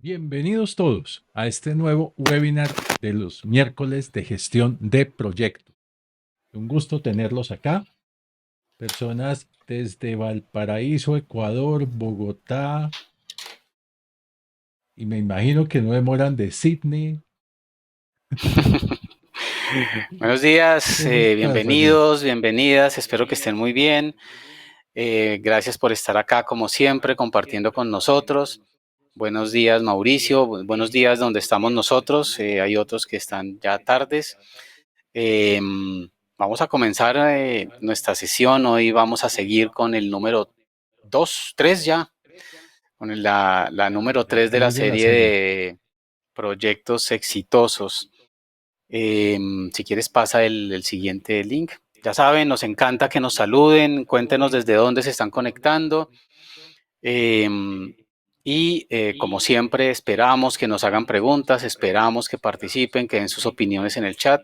Bienvenidos todos a este nuevo webinar de los miércoles de gestión de proyectos. Un gusto tenerlos acá. Personas desde Valparaíso, Ecuador, Bogotá, y me imagino que no demoran de Sydney. Buenos días, ¿Cómo estás, René? bienvenidos, bienvenidas, espero que estén muy bien. Gracias por estar acá como siempre compartiendo con nosotros. Buenos días, Mauricio, buenos días donde estamos nosotros, hay otros que están ya tardes. Eh, Vamos a comenzar nuestra sesión, hoy vamos a seguir con el número 2, 3 ya, con la número 3 de la Tres de la serie serie. de proyectos exitosos. Si quieres pasa el siguiente link. Ya saben, nos encanta que nos saluden, cuéntenos desde dónde se están conectando. Como siempre, esperamos que nos hagan preguntas, esperamos que participen, que den sus opiniones en el chat,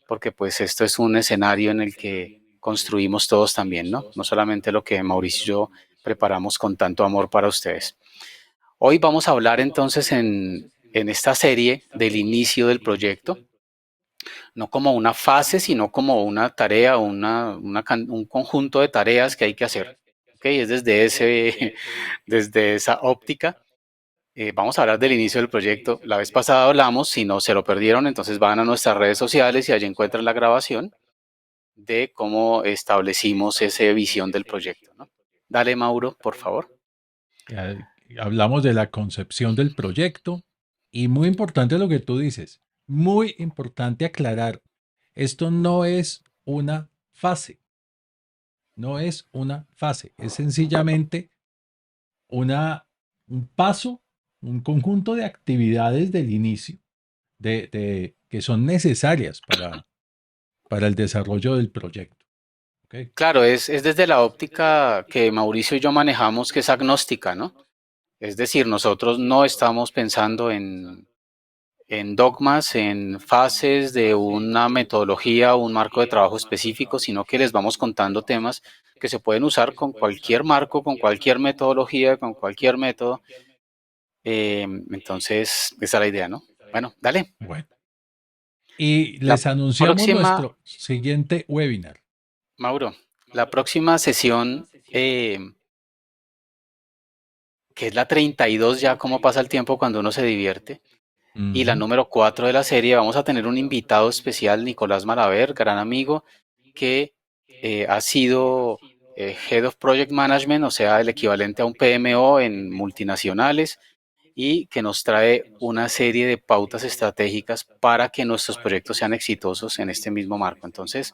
porque pues esto es un escenario en el que construimos todos también, ¿no? No solamente lo que Mauricio y yo preparamos con tanto amor para ustedes. Hoy vamos a hablar entonces en esta serie del inicio del proyecto, no como una fase, sino como una tarea, un conjunto de tareas que hay que hacer. ¿Okay? Es desde esa óptica. Vamos a hablar del inicio del proyecto. La vez pasada hablamos, si no se lo perdieron, entonces van a nuestras redes sociales y allí encuentran la grabación de cómo establecimos esa visión del proyecto, ¿no? Dale, Mauro, por favor. Ya hablamos de la concepción del proyecto y muy importante lo que tú dices. Muy importante aclarar. Esto no es una fase. No es una fase, es sencillamente una, un paso, un conjunto de actividades del inicio que son necesarias para el desarrollo del proyecto. ¿Okay? Claro, es desde la óptica que Mauricio y yo manejamos, que es agnóstica, ¿no? Es decir, nosotros no estamos pensando en dogmas, en fases de una metodología o un marco de trabajo específico, sino que les vamos contando temas que se pueden usar con cualquier marco, con cualquier metodología, con cualquier método. Entonces, esa es la idea, ¿no? Bueno, dale. Bueno, y La les anunciamos próxima, nuestro siguiente webinar. Mauro, la próxima sesión, que es la 32 ya, cómo pasa el tiempo cuando uno se divierte, y la Ujú. número 4 de la serie, vamos a tener un invitado especial, Nicolás Malaver, gran amigo, que ha sido Head of Project Management, o sea, el equivalente a un PMO en multinacionales, y que nos trae una serie de pautas estratégicas para que nuestros proyectos sean exitosos en este mismo marco. Entonces,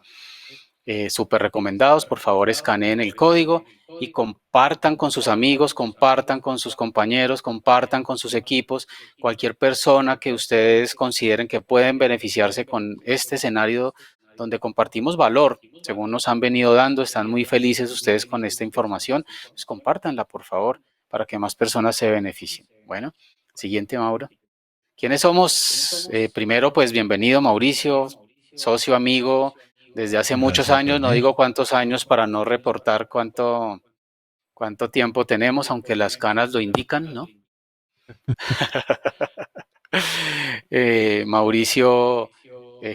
súper recomendados, por favor escaneen el código y compartan con sus amigos, compartan con sus compañeros, compartan con sus equipos, cualquier persona que ustedes consideren que pueden beneficiarse con este escenario donde compartimos valor, según nos han venido dando, están muy felices ustedes con esta información, pues compártanla por favor para que más personas se beneficien. Bueno, siguiente, Mauro. ¿Quiénes somos? Primero, pues bienvenido Mauricio, socio amigo desde hace muchos Gracias, años, no René. digo cuántos años para no reportar cuánto tiempo tenemos, aunque las canas lo indican, ¿no? Mauricio,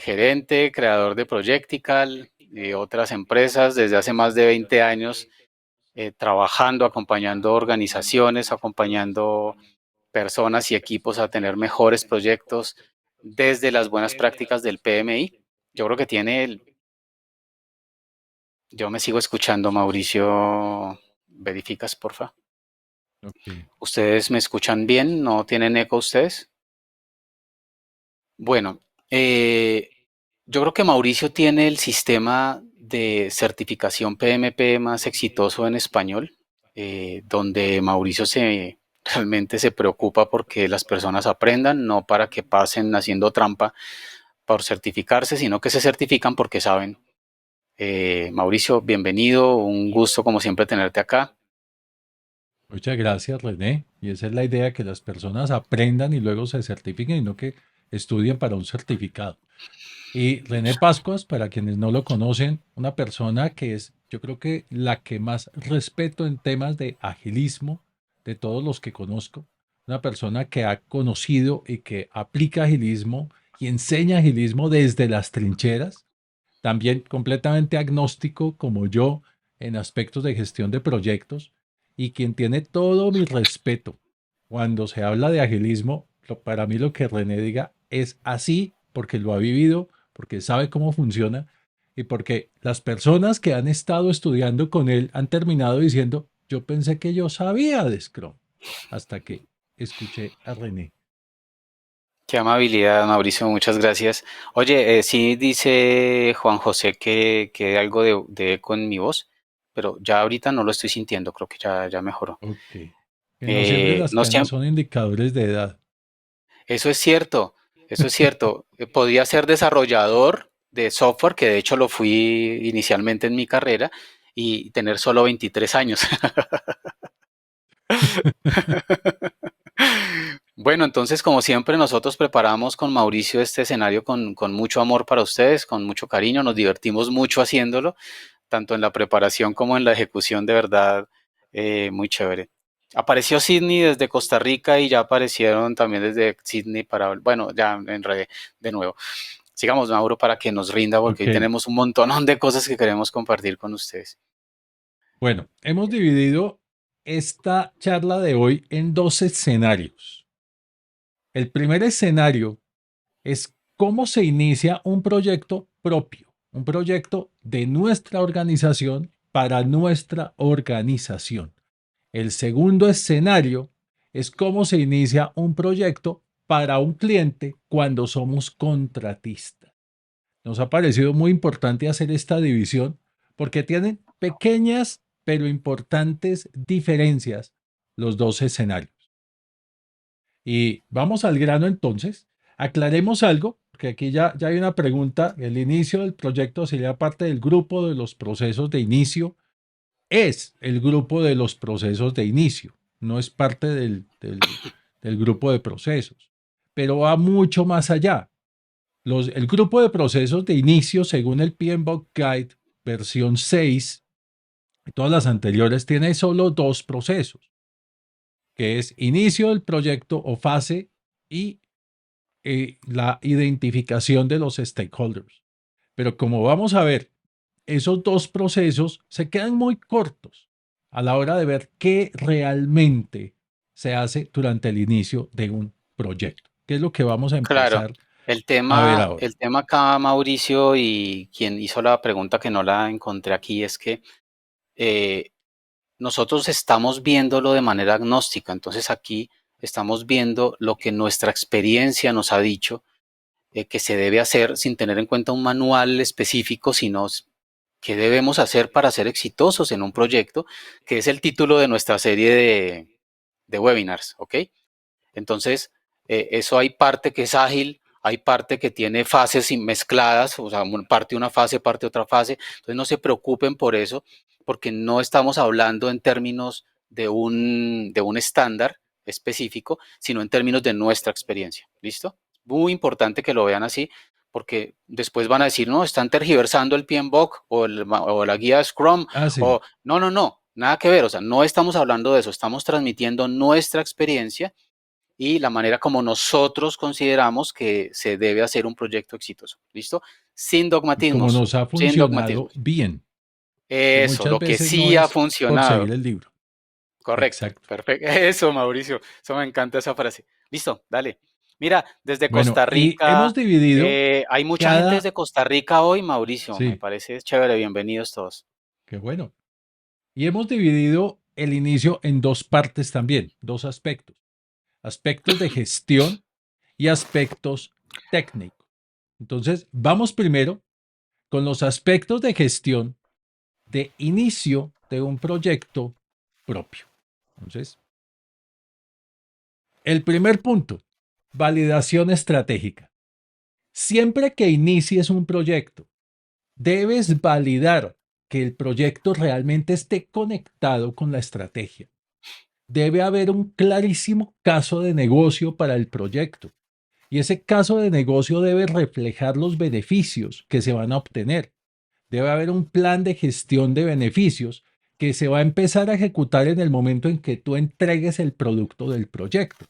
gerente, creador de Projectical y otras empresas desde hace más de 20 años, trabajando, acompañando organizaciones, acompañando personas y equipos a tener mejores proyectos desde las buenas prácticas del PMI. Yo creo que yo me sigo escuchando, Mauricio, verificas, porfa. Ok. ¿Ustedes me escuchan bien? ¿No tienen eco ustedes? Bueno, yo creo que Mauricio tiene el sistema de certificación PMP más exitoso en español, donde Mauricio realmente se preocupa porque las personas aprendan, no para que pasen haciendo trampa por certificarse, sino que se certifican porque saben. Mauricio, bienvenido, un gusto como siempre tenerte acá. Muchas gracias, René. Y esa es la idea, que las personas aprendan y luego se certifiquen y no que estudien para un certificado. Y René Pascuas, para quienes no lo conocen, una persona que es, yo creo que la que más respeto en temas de agilismo de todos los que conozco, una persona que ha conocido y que aplica agilismo y enseña agilismo desde las trincheras, también completamente agnóstico como yo en aspectos de gestión de proyectos y quien tiene todo mi respeto cuando se habla de agilismo. Para mí lo que René diga es así porque lo ha vivido, porque sabe cómo funciona y porque las personas que han estado estudiando con él han terminado diciendo, yo pensé que yo sabía de Scrum, hasta que escuché a René. Qué amabilidad, Mauricio, muchas gracias. Oye, sí dice Juan José que hay algo de eco en mi voz, pero ya ahorita no lo estoy sintiendo, creo que ya mejoró. Ok. Que no siempre las No canas siempre, son indicadores de edad. eso es cierto, eso es cierto. Podía ser desarrollador de software, que de hecho lo fui inicialmente en mi carrera, y tener solo 23 años. Bueno, entonces, como siempre, nosotros preparamos con Mauricio este escenario con mucho amor para ustedes, con mucho cariño, nos divertimos mucho haciéndolo, tanto en la preparación como en la ejecución, de verdad, muy chévere. Apareció Sydney desde Costa Rica y ya aparecieron también desde Sydney para, bueno, ya enredé de nuevo. Sigamos, Mauro, para que nos rinda, porque hoy Ok. tenemos un montón de cosas que queremos compartir con ustedes. Bueno, hemos dividido esta charla de hoy en dos escenarios. El primer escenario es cómo se inicia un proyecto propio, un proyecto de nuestra organización para nuestra organización. El segundo escenario es cómo se inicia un proyecto para un cliente cuando somos contratistas. Nos ha parecido muy importante hacer esta división porque tienen pequeñas pero importantes diferencias los dos escenarios. Y vamos al grano entonces. Aclaremos algo, que aquí ya hay una pregunta. El inicio del proyecto sería parte del grupo de los procesos de inicio. Es el grupo de los procesos de inicio, no es parte del grupo de procesos, pero va mucho más allá. El grupo de procesos de inicio, según el PMBOK Guide versión 6, y todas las anteriores, tiene solo dos procesos, que es inicio del proyecto o fase y la identificación de los stakeholders. Pero como vamos a ver, esos dos procesos se quedan muy cortos a la hora de ver qué realmente se hace durante el inicio de un proyecto, que es lo que vamos a Claro, empezar a ver ahora. el tema acá, Mauricio, y quien hizo la pregunta que no la encontré aquí, es que eh, nosotros estamos viéndolo de manera agnóstica, entonces aquí estamos viendo lo que nuestra experiencia nos ha dicho que se debe hacer sin tener en cuenta un manual específico, sino qué debemos hacer para ser exitosos en un proyecto, que es el título de nuestra serie de webinars, ¿ok? Entonces, eso hay parte que es ágil, hay parte que tiene fases mezcladas, o sea, parte una fase, parte otra fase. Entonces, no se preocupen por eso, porque no estamos hablando en términos de un estándar específico, sino en términos de nuestra experiencia. ¿Listo? Muy importante que lo vean así, porque después van a decir, no, están tergiversando el PMBOK o la guía Scrum, Ah, sí, o no, nada que ver, o sea, no estamos hablando de eso, estamos transmitiendo nuestra experiencia y la manera como nosotros consideramos que se debe hacer un proyecto exitoso. ¿Listo? Sin y como dogmatismos, nos ha sin funcionado dogmatismos. bien, que Eso, muchas lo que veces no sí ha es por seguir funcionado. el libro. Correcto, Exacto. perfecto. Eso, Mauricio, eso me encanta esa frase. Listo, dale. Mira, desde Bueno, Costa y hemos Rica, dividido hay mucha gente cada, desde Costa Rica hoy, Mauricio, me sí, parece chévere, bienvenidos todos. qué bueno. Y hemos dividido el inicio en dos partes también, dos aspectos. Aspectos de gestión y aspectos técnicos. Entonces, vamos primero con los aspectos de gestión de inicio de un proyecto propio. Entonces, el primer punto, validación estratégica. Siempre que inicies un proyecto, debes validar que el proyecto realmente esté conectado con la estrategia. Debe haber un clarísimo caso de negocio para el proyecto y ese caso de negocio debe reflejar los beneficios que se van a obtener. Debe haber un plan de gestión de beneficios que se va a empezar a ejecutar en el momento en que tú entregues el producto del proyecto.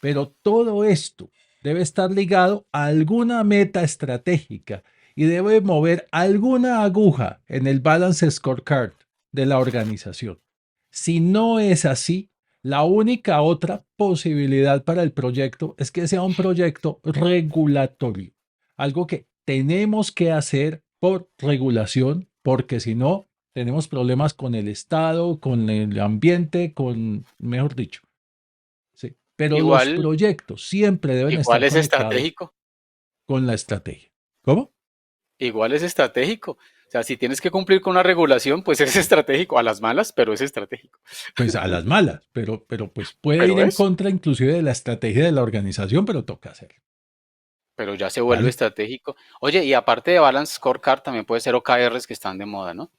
Pero todo esto debe estar ligado a alguna meta estratégica y debe mover alguna aguja en el balance scorecard de la organización. Si no es así, la única otra posibilidad para el proyecto es que sea un proyecto regulatorio, algo que tenemos que hacer por regulación, porque si no, tenemos problemas con el Estado, con el ambiente, con, mejor dicho. Sí. Pero los Igual, proyectos siempre deben igual estar es conectados estratégico, con la estrategia. ¿Cómo? igual es estratégico. O sea, si tienes que cumplir con una regulación, pues es estratégico, a las malas, pero es estratégico. Pues a las malas, pero pues puede ir Pero en es, contra inclusive de la estrategia de la organización, pero toca hacerlo. pero ya se vuelve ¿Vale? estratégico. Oye, y aparte de Balance Scorecard, también puede ser OKRs que están de moda, ¿no?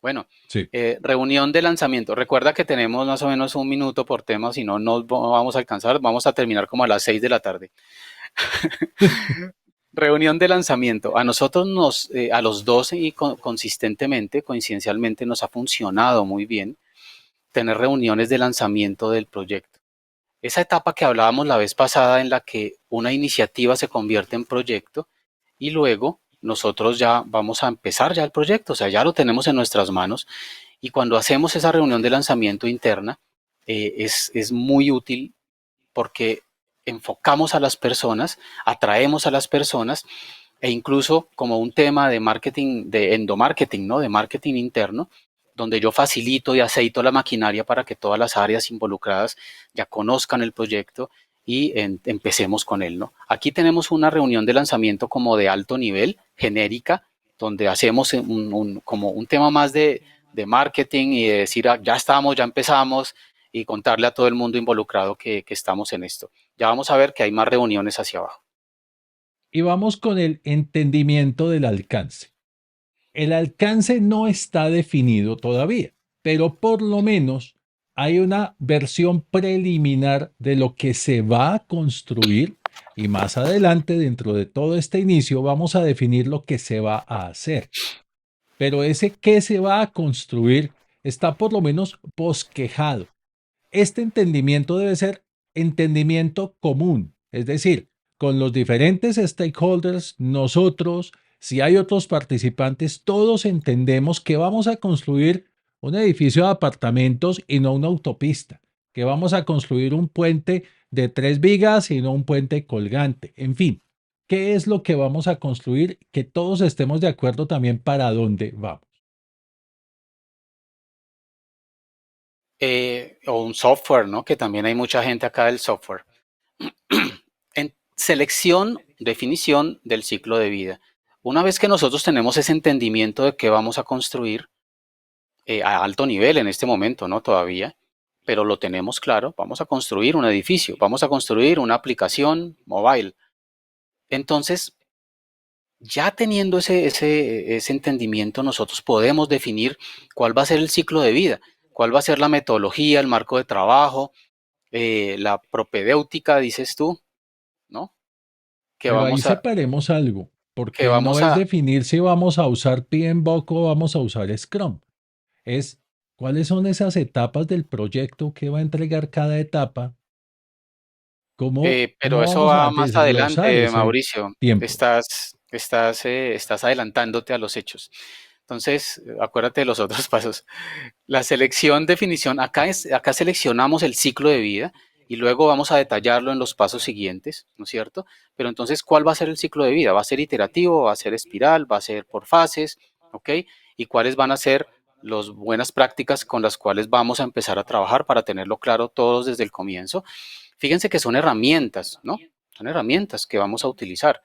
Bueno, Sí. reunión de lanzamiento. Recuerda que tenemos más o menos un minuto por tema, si no, no vamos a alcanzar. Vamos a terminar como a las 6 de la tarde. Reunión de lanzamiento. A nosotros a los 12 y consistentemente, coincidencialmente, nos ha funcionado muy bien tener reuniones de lanzamiento del proyecto. Esa etapa que hablábamos la vez pasada en la que una iniciativa se convierte en proyecto y luego nosotros ya vamos a empezar ya el proyecto, o sea, ya lo tenemos en nuestras manos y cuando hacemos esa reunión de lanzamiento interna es muy útil porque enfocamos a las personas, atraemos a las personas e incluso como un tema de marketing, de endomarketing, ¿no? De marketing interno, donde yo facilito y aceito la maquinaria para que todas las áreas involucradas ya conozcan el proyecto y empecemos con él, ¿no? Aquí tenemos una reunión de lanzamiento como de alto nivel, genérica, donde hacemos como un tema más de marketing y de decir, ah, ya estamos, ya empezamos, y contarle a todo el mundo involucrado que estamos en esto. Ya vamos a ver que hay más reuniones hacia abajo. Y vamos con el entendimiento del alcance. El alcance no está definido todavía, pero por lo menos hay una versión preliminar de lo que se va a construir y más adelante, dentro de todo este inicio, vamos a definir lo que se va a hacer. Pero ese que se va a construir está por lo menos bosquejado. Este entendimiento debe ser entendimiento común, es decir, con los diferentes stakeholders, nosotros, si hay otros participantes, todos entendemos que vamos a construir un edificio de apartamentos y no una autopista, que vamos a construir un puente de 3 vigas y no un puente colgante, en fin. ¿Qué es lo que vamos a construir? Que todos estemos de acuerdo también para dónde vamos. O un software, ¿no? Que también hay mucha gente acá del software. En selección, definición del ciclo de vida. Una vez que nosotros tenemos ese entendimiento de qué vamos a construir, a alto nivel en este momento, ¿no? Todavía, pero lo tenemos claro, vamos a construir un edificio, vamos a construir una aplicación mobile. Entonces, ya teniendo ese entendimiento, nosotros podemos definir cuál va a ser el ciclo de vida, cuál va a ser la metodología, el marco de trabajo, la propedéutica, dices tú, ¿no? Que Pero ahí vamos a, separemos algo, que porque no vamos es a, definir si vamos a usar PMBOK o vamos a usar Scrum. Es cuáles son esas etapas del proyecto que va a entregar cada etapa, pero cómo eso vamos a va más desglosar adelante, ese Mauricio. tiempo. Estás adelantándote a los hechos. Entonces, acuérdate de los otros pasos. La selección, definición, acá seleccionamos el ciclo de vida y luego vamos a detallarlo en los pasos siguientes, ¿no es cierto? Pero entonces, ¿cuál va a ser el ciclo de vida? ¿Va a ser iterativo? ¿Va a ser espiral? ¿Va a ser por fases? ¿Ok? ¿Y cuáles van a ser las buenas prácticas con las cuales vamos a empezar a trabajar para tenerlo claro todos desde el comienzo? Fíjense que son herramientas, ¿no? Son herramientas que vamos a utilizar.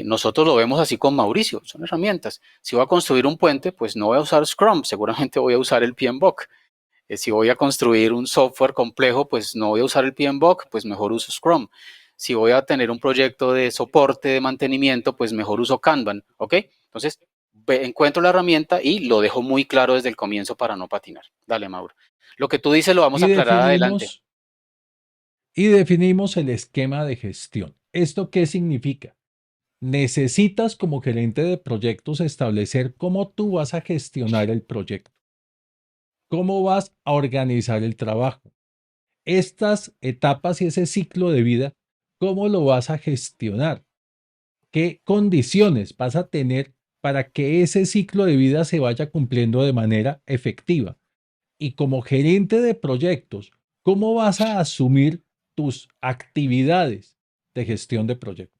Nosotros lo vemos así con Mauricio, son herramientas. Si voy a construir un puente, pues no voy a usar Scrum, seguramente voy a usar el PMBOK. Si voy a construir un software complejo, pues no voy a usar el PMBOK, pues mejor uso Scrum. Si voy a tener un proyecto de soporte, de mantenimiento, pues mejor uso Kanban, ¿ok? Entonces, encuentro la herramienta y lo dejo muy claro desde el comienzo para no patinar. Dale, Mauro. Lo que tú dices lo vamos Y a aclarar adelante. definimos, y definimos el esquema de gestión. ¿Esto qué significa? Necesitas como gerente de proyectos establecer cómo tú vas a gestionar el proyecto, cómo vas a organizar el trabajo. estas etapas y ese ciclo de vida, ¿cómo lo vas a gestionar? ¿Qué condiciones vas a tener para que ese ciclo de vida se vaya cumpliendo de manera efectiva? Y como gerente de proyectos, ¿cómo vas a asumir tus actividades de gestión de proyectos?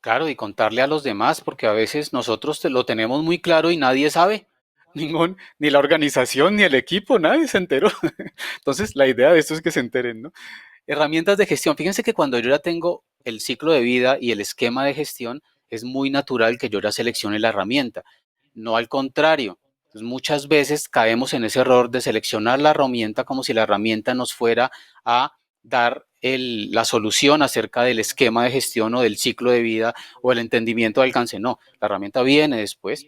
Claro, y contarle a los demás, porque a veces nosotros lo tenemos muy claro y nadie sabe. Ni la organización, ni el equipo, nadie se enteró. Entonces, la idea de esto es que se enteren, ¿no? Herramientas de gestión. Fíjense que cuando yo ya tengo el ciclo de vida y el esquema de gestión, es muy natural que yo ya seleccione la herramienta. No al contrario. Entonces, muchas veces caemos en ese error de seleccionar la herramienta como si la herramienta nos fuera a dar la solución acerca del esquema de gestión o del ciclo de vida o el entendimiento de alcance. No, la herramienta viene después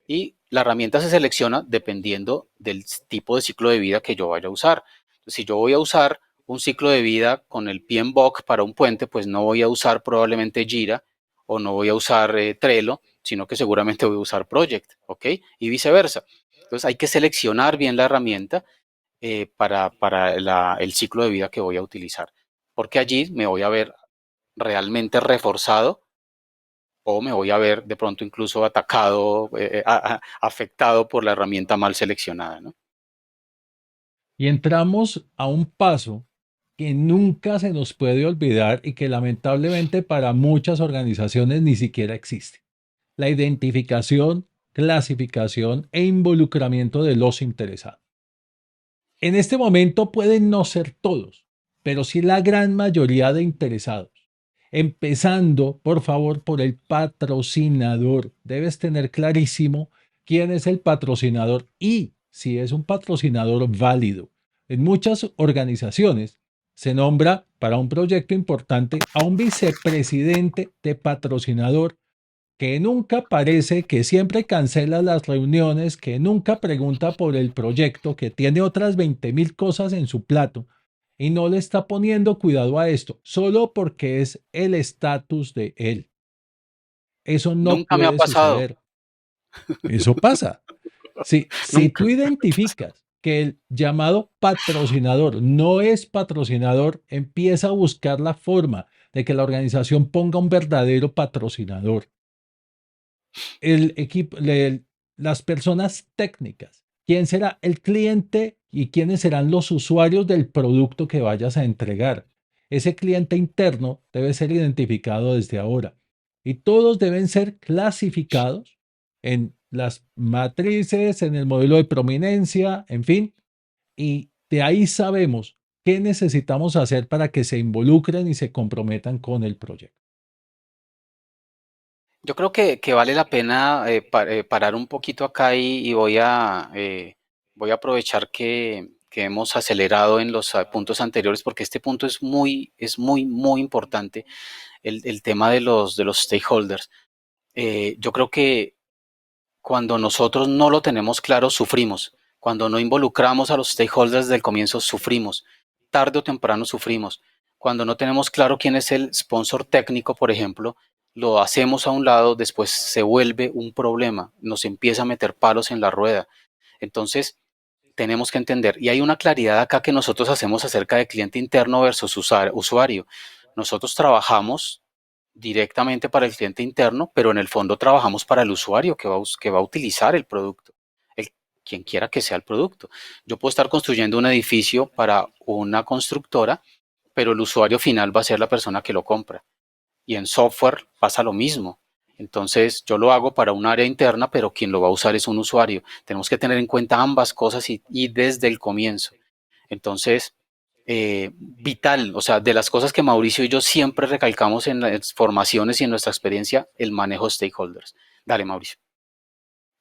y la herramienta se selecciona dependiendo del tipo de ciclo de vida que yo vaya a usar. Entonces, si yo voy a usar un ciclo de vida con el PMBOK para un puente, pues no voy a usar probablemente Jira o no voy a usar Trello, sino que seguramente voy a usar Project, ¿ok? Y viceversa. Entonces hay que seleccionar bien la herramienta para el ciclo de vida que voy a utilizar, porque allí me voy a ver realmente reforzado o me voy a ver de pronto incluso atacado, afectado por la herramienta mal seleccionada, ¿no? Y entramos a un paso que nunca se nos puede olvidar y que lamentablemente para muchas organizaciones ni siquiera existe. La identificación, clasificación e involucramiento de los interesados. En este momento pueden no ser todos, pero sí la gran mayoría de interesados. Empezando, por favor, por el patrocinador. Debes tener clarísimo quién es el patrocinador y si es un patrocinador válido. En muchas organizaciones se nombra para un proyecto importante a un vicepresidente de patrocinador que nunca aparece, que siempre cancela las reuniones, que nunca pregunta por el proyecto, que tiene otras 20.000 cosas en su plato y no le está poniendo cuidado a esto, solo porque es el estatus de él. Eso no Nunca me ha puede pasado, suceder. Eso pasa. Si nunca. tú identificas que el llamado patrocinador no es patrocinador, empieza a buscar la forma de que la organización ponga un verdadero patrocinador. El equipo, las personas técnicas, quién será el cliente y quiénes serán los usuarios del producto que vayas a entregar. Ese cliente interno debe ser identificado desde ahora y todos deben ser clasificados en las matrices, en el modelo de prominencia, en fin, y de ahí sabemos qué necesitamos hacer para que se involucren y se comprometan con el proyecto. Yo creo que vale la pena parar un poquito acá y voy a aprovechar que hemos acelerado en los puntos anteriores porque este punto es muy, muy importante, el tema de los stakeholders. Yo creo que cuando nosotros no lo tenemos claro, sufrimos. Cuando no involucramos a los stakeholders desde el comienzo, sufrimos. Tarde o temprano sufrimos. Cuando no tenemos claro quién es el sponsor técnico, por ejemplo, lo hacemos a un lado, después se vuelve un problema, nos empieza a meter palos en la rueda. Entonces, tenemos que entender, y hay una claridad acá que nosotros hacemos acerca de cliente interno versus usuario. Nosotros trabajamos directamente para el cliente interno, pero en el fondo trabajamos para el usuario que va a utilizar el producto, el, quien quiera que sea el producto. Yo puedo estar construyendo un edificio para una constructora, pero el usuario final va a ser la persona que lo compra. Y en software pasa lo mismo. Entonces yo lo hago para un área interna, pero quien lo va a usar es un usuario. Tenemos que tener en cuenta ambas cosas y desde el comienzo. Entonces, vital, o sea, de las cosas que Mauricio y yo siempre recalcamos en las formaciones y en nuestra experiencia, el manejo de stakeholders. Dale, Mauricio.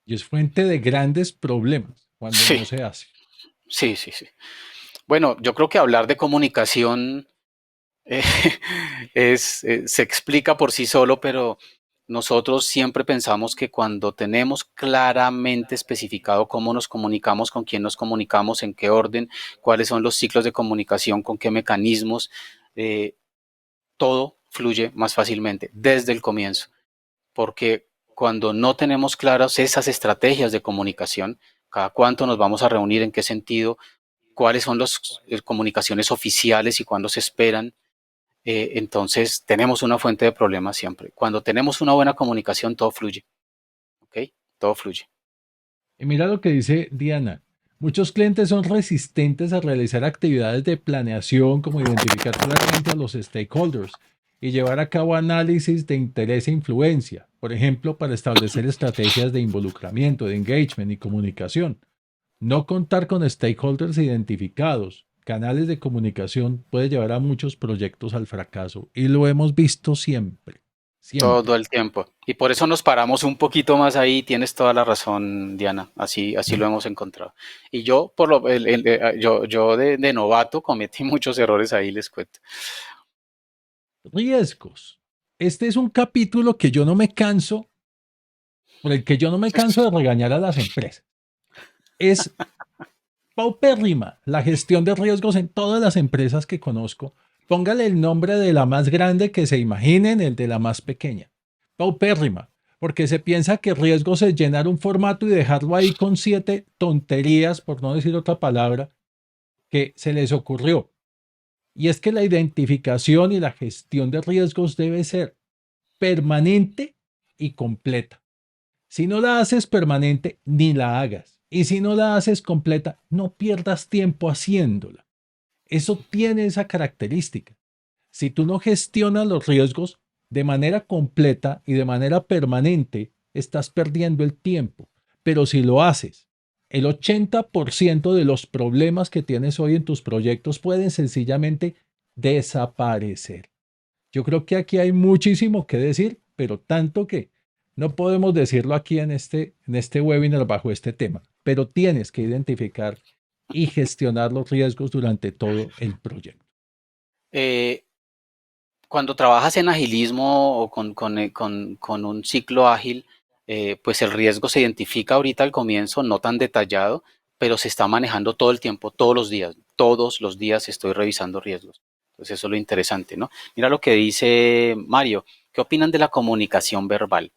Y es fuente de grandes problemas cuando Sí, no se hace. sí, sí, sí. Bueno, yo creo que hablar de comunicación eh, se explica por sí solo, pero nosotros siempre pensamos que cuando tenemos claramente especificado cómo nos comunicamos, con quién nos comunicamos, en qué orden, cuáles son los ciclos de comunicación, con qué mecanismos, eh, todo fluye más fácilmente desde el comienzo, porque cuando no tenemos claras esas estrategias de comunicación, cada cuánto nos vamos a reunir, en qué sentido, cuáles son las comunicaciones oficiales y cuándo se esperan. Entonces tenemos una fuente de problemas siempre. Cuando tenemos una buena comunicación, todo fluye. ¿Ok? Todo fluye. Y mira lo que dice Diana. Muchos clientes son resistentes a realizar actividades de planeación como identificar claramente a los stakeholders y llevar a cabo análisis de interés e influencia, por ejemplo, para establecer estrategias de involucramiento, de engagement y comunicación. No contar con stakeholders identificados, canales de comunicación, puede llevar a muchos proyectos al fracaso y lo hemos visto siempre, siempre. Todo el tiempo. Y por eso nos paramos un poquito más ahí. Tienes toda la razón, Diana. Así lo hemos encontrado. Y yo, yo de novato cometí muchos errores ahí, les cuento. Riesgos. Este es un capítulo que yo no me canso, por el que yo no me canso de regañar a las empresas. Es paupérrima la gestión de riesgos en todas las empresas que conozco. Póngale el nombre de la más grande que se imaginen, el de la más pequeña. Paupérrima, porque se piensa que riesgos es llenar un formato y dejarlo ahí con 7 tonterías, por no decir otra palabra, que se les ocurrió. Y es que la identificación y la gestión de riesgos debe ser permanente y completa. Si no la haces permanente, ni la hagas. Y si no la haces completa, no pierdas tiempo haciéndola. Eso tiene esa característica. Si tú no gestionas los riesgos de manera completa y de manera permanente, estás perdiendo el tiempo. Pero si lo haces, el 80% de los problemas que tienes hoy en tus proyectos pueden sencillamente desaparecer. Yo creo que aquí hay muchísimo que decir, pero tanto que no podemos decirlo aquí en este webinar bajo este tema, pero tienes que identificar y gestionar los riesgos durante todo el proyecto. Eh, Cuando trabajas en agilismo o con un ciclo ágil, pues el riesgo se identifica ahorita al comienzo, no tan detallado, pero se está manejando todo el tiempo, todos los días estoy revisando riesgos. Entonces eso es lo interesante, ¿no? Mira lo que dice Mario, ¿qué opinan de la comunicación verbal?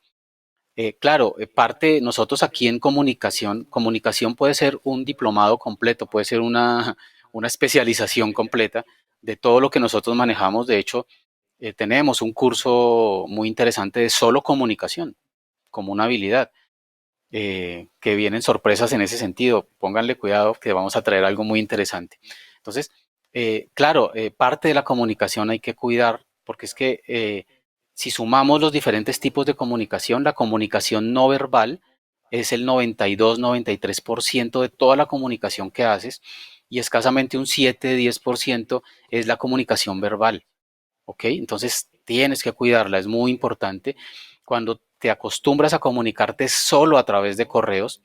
Claro, parte, nosotros aquí en comunicación puede ser un diplomado completo, puede ser una especialización completa de todo lo que nosotros manejamos. De hecho, tenemos un curso muy interesante de solo comunicación, como una habilidad, que vienen sorpresas en ese sentido. Pónganle cuidado que vamos a traer algo muy interesante. Entonces, claro, parte de la comunicación hay que cuidar, porque es que si sumamos los diferentes tipos de comunicación, la comunicación no verbal es el 92-93% de toda la comunicación que haces y escasamente un 7-10% es la comunicación verbal. ¿Ok? Entonces tienes que cuidarla, es muy importante. Cuando te acostumbras a comunicarte solo a través de correos,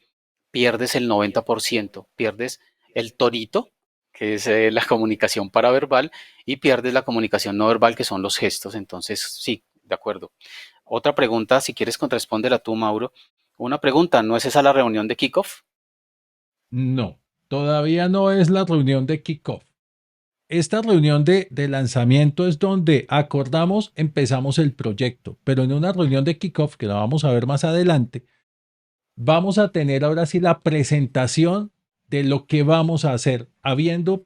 pierdes el 90%, pierdes el torito, que es la comunicación paraverbal, y pierdes la comunicación no verbal, que son los gestos. Entonces, sí, de acuerdo. Otra pregunta, si quieres respóndela tú, Mauro. Una pregunta, ¿no es esa la reunión de kickoff? No, todavía no es la reunión de kickoff. Esta reunión de lanzamiento es donde acordamos, empezamos el proyecto, pero en una reunión de kickoff, que la vamos a ver más adelante, vamos a tener ahora sí la presentación de lo que vamos a hacer, habiendo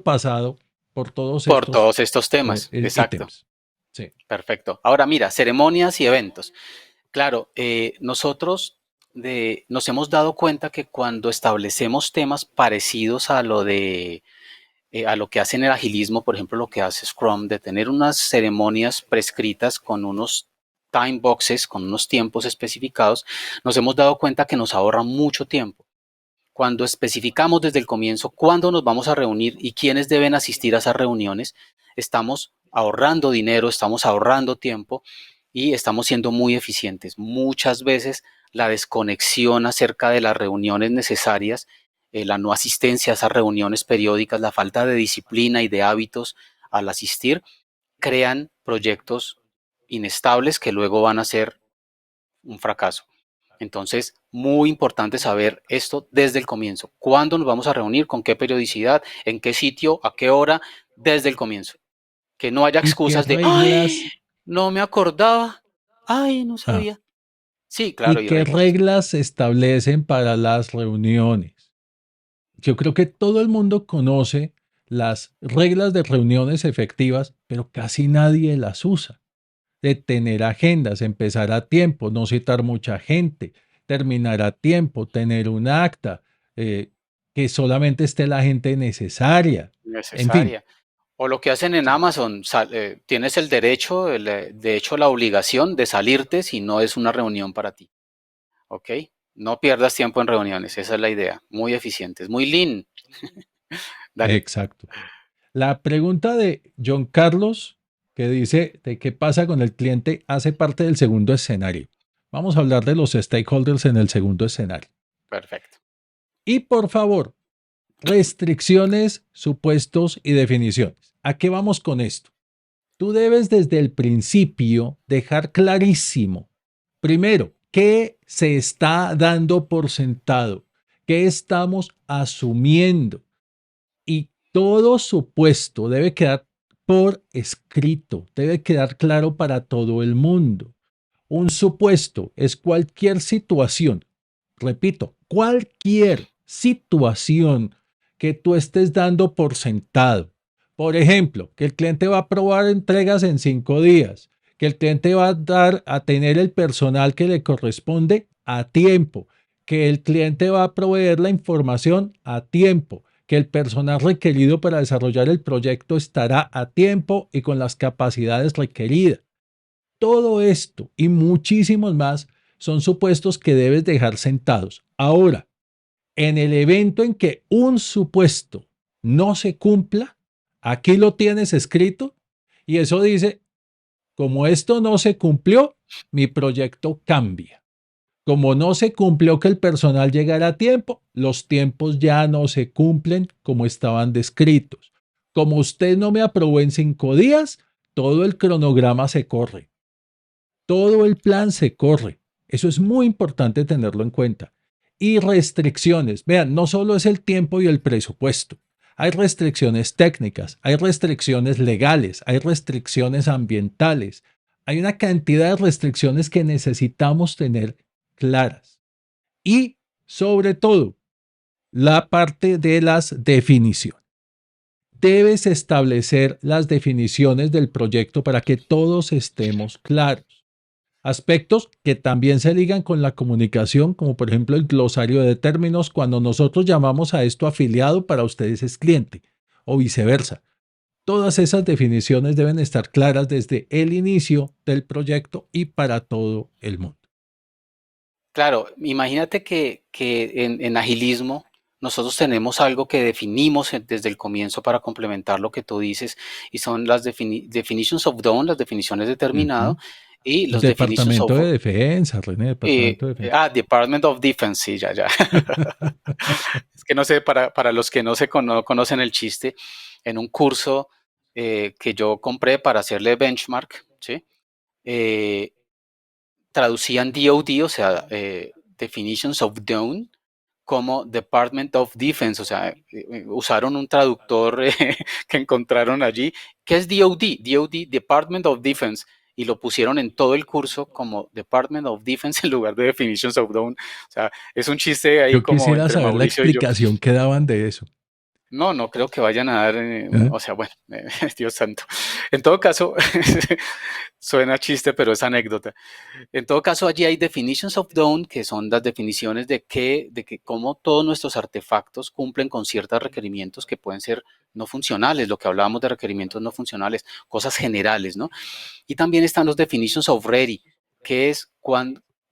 pasado por todos Por estos todos estos temas, exacto. ítems. Sí. Perfecto. Ahora mira, ceremonias y eventos. Claro, nosotros nos hemos dado cuenta que cuando establecemos temas parecidos a lo que hace en el agilismo, por ejemplo, lo que hace Scrum, de tener unas ceremonias prescritas con unos time boxes, con unos tiempos especificados, nos hemos dado cuenta que nos ahorra mucho tiempo. Cuando especificamos desde el comienzo cuándo nos vamos a reunir y quiénes deben asistir a esas reuniones, estamos ahorrando dinero, estamos ahorrando tiempo y estamos siendo muy eficientes. Muchas veces la desconexión acerca de las reuniones necesarias, la no asistencia a esas reuniones periódicas, la falta de disciplina y de hábitos al asistir, crean proyectos inestables que luego van a ser un fracaso. Entonces, muy importante saber esto desde el comienzo. ¿Cuándo nos vamos a reunir? ¿Con qué periodicidad? ¿En qué sitio? ¿A qué hora? Desde el comienzo. Que no haya ¿Y qué excusas de, ay, reglas? no me acordaba, ay, no Ah, sabía. Sí, claro, ¿y y qué reglas. reglas se establecen para las reuniones? yo creo que todo el mundo conoce las reglas de reuniones efectivas, pero casi nadie las usa. De tener agendas, empezar a tiempo, no citar mucha gente, terminar a tiempo, tener un acta, eh, que solamente esté la gente necesaria. En fin, necesaria. O lo que hacen en Amazon, tienes el derecho, de hecho la obligación de salirte si no es una reunión para ti. ¿Ok? No pierdas tiempo en reuniones, esa es la idea. Muy eficientes, muy lean. Dale. exacto. La pregunta de John Carlos, que dice de qué pasa con el cliente, hace parte del segundo escenario. Vamos a hablar de los stakeholders en el segundo escenario. Perfecto. Y por favor, restricciones, supuestos y definiciones. ¿A qué vamos con esto? Tú debes desde el principio dejar clarísimo, primero, qué se está dando por sentado, qué estamos asumiendo. Y todo supuesto debe quedar por escrito, debe quedar claro para todo el mundo. Un supuesto es cualquier situación, repito, cualquier situación que tú estés dando por sentado. Por ejemplo, que el cliente va a aprobar entregas en 5 días, que el cliente va a dar a tener el personal que le corresponde a tiempo, que el cliente va a proveer la información a tiempo, que el personal requerido para desarrollar el proyecto estará a tiempo y con las capacidades requeridas. Todo esto y muchísimos más son supuestos que debes dejar sentados. Ahora, en el evento en que un supuesto no se cumpla, aquí lo tienes escrito y eso dice, como esto no se cumplió, mi proyecto cambia. Como no se cumplió que el personal llegara a tiempo, los tiempos ya no se cumplen como estaban descritos. Como usted no me aprobó en 5 días, todo el cronograma se corre. Todo el plan se corre. Eso es muy importante tenerlo en cuenta. Y restricciones. Vean, no solo es el tiempo y el presupuesto. Hay restricciones técnicas, hay restricciones legales, hay restricciones ambientales. Hay una cantidad de restricciones que necesitamos tener claras. Y sobre todo, la parte de las definiciones. Debes establecer las definiciones del proyecto para que todos estemos claros. Aspectos que también se ligan con la comunicación, como por ejemplo el glosario de términos, cuando nosotros llamamos a esto afiliado, para ustedes es cliente, o viceversa. Todas esas definiciones deben estar claras desde el inicio del proyecto y para todo el mundo. Claro, imagínate que en agilismo nosotros tenemos algo que definimos desde el comienzo para complementar lo que tú dices y son las definitions of done, las definiciones de terminado Ujú. y los definitions Departamento of de Defensa, René, Departamento de Defensa. Department of Defense, sí, ya, ya. Es que no sé, para los que no conocen el chiste, en un curso que yo compré para hacerle benchmark, ¿sí? Eh, traducían DoD, o sea, Definitions of Done, como Department of Defense, o sea, usaron un traductor que encontraron allí. ¿Qué es DoD? DoD, Department of Defense, y lo pusieron en todo el curso como Department of Defense en lugar de Definitions of Done. O sea, es un chiste ahí Yo como quisiera entre saber la Mauricio y yo. explicación que daban de eso. No, no creo que vayan a dar, ¿Eh? o sea, bueno, Dios santo. En todo caso, suena chiste, pero es anécdota. En todo caso, allí hay definitions of done, que son las definiciones de que cómo todos nuestros artefactos cumplen con ciertos requerimientos que pueden ser no funcionales, lo que hablábamos de requerimientos no funcionales, cosas generales, ¿no? Y también están los definitions of ready, que es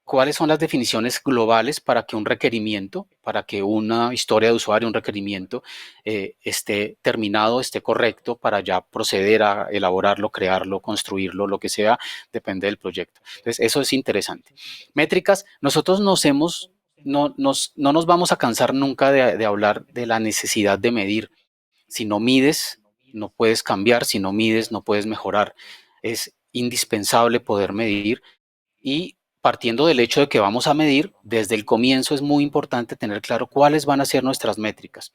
cuáles son las definiciones globales para que un requerimiento, para que una historia de usuario, un requerimiento, esté terminado, esté correcto para ya proceder a elaborarlo, crearlo, construirlo, lo que sea, depende del proyecto. Entonces, eso es interesante. Métricas, nosotros no nos vamos a cansar nunca de hablar de la necesidad de medir. Si no mides, no puedes cambiar, si no mides, no puedes mejorar. Es indispensable poder medir y partiendo del hecho de que vamos a medir, desde el comienzo es muy importante tener claro cuáles van a ser nuestras métricas.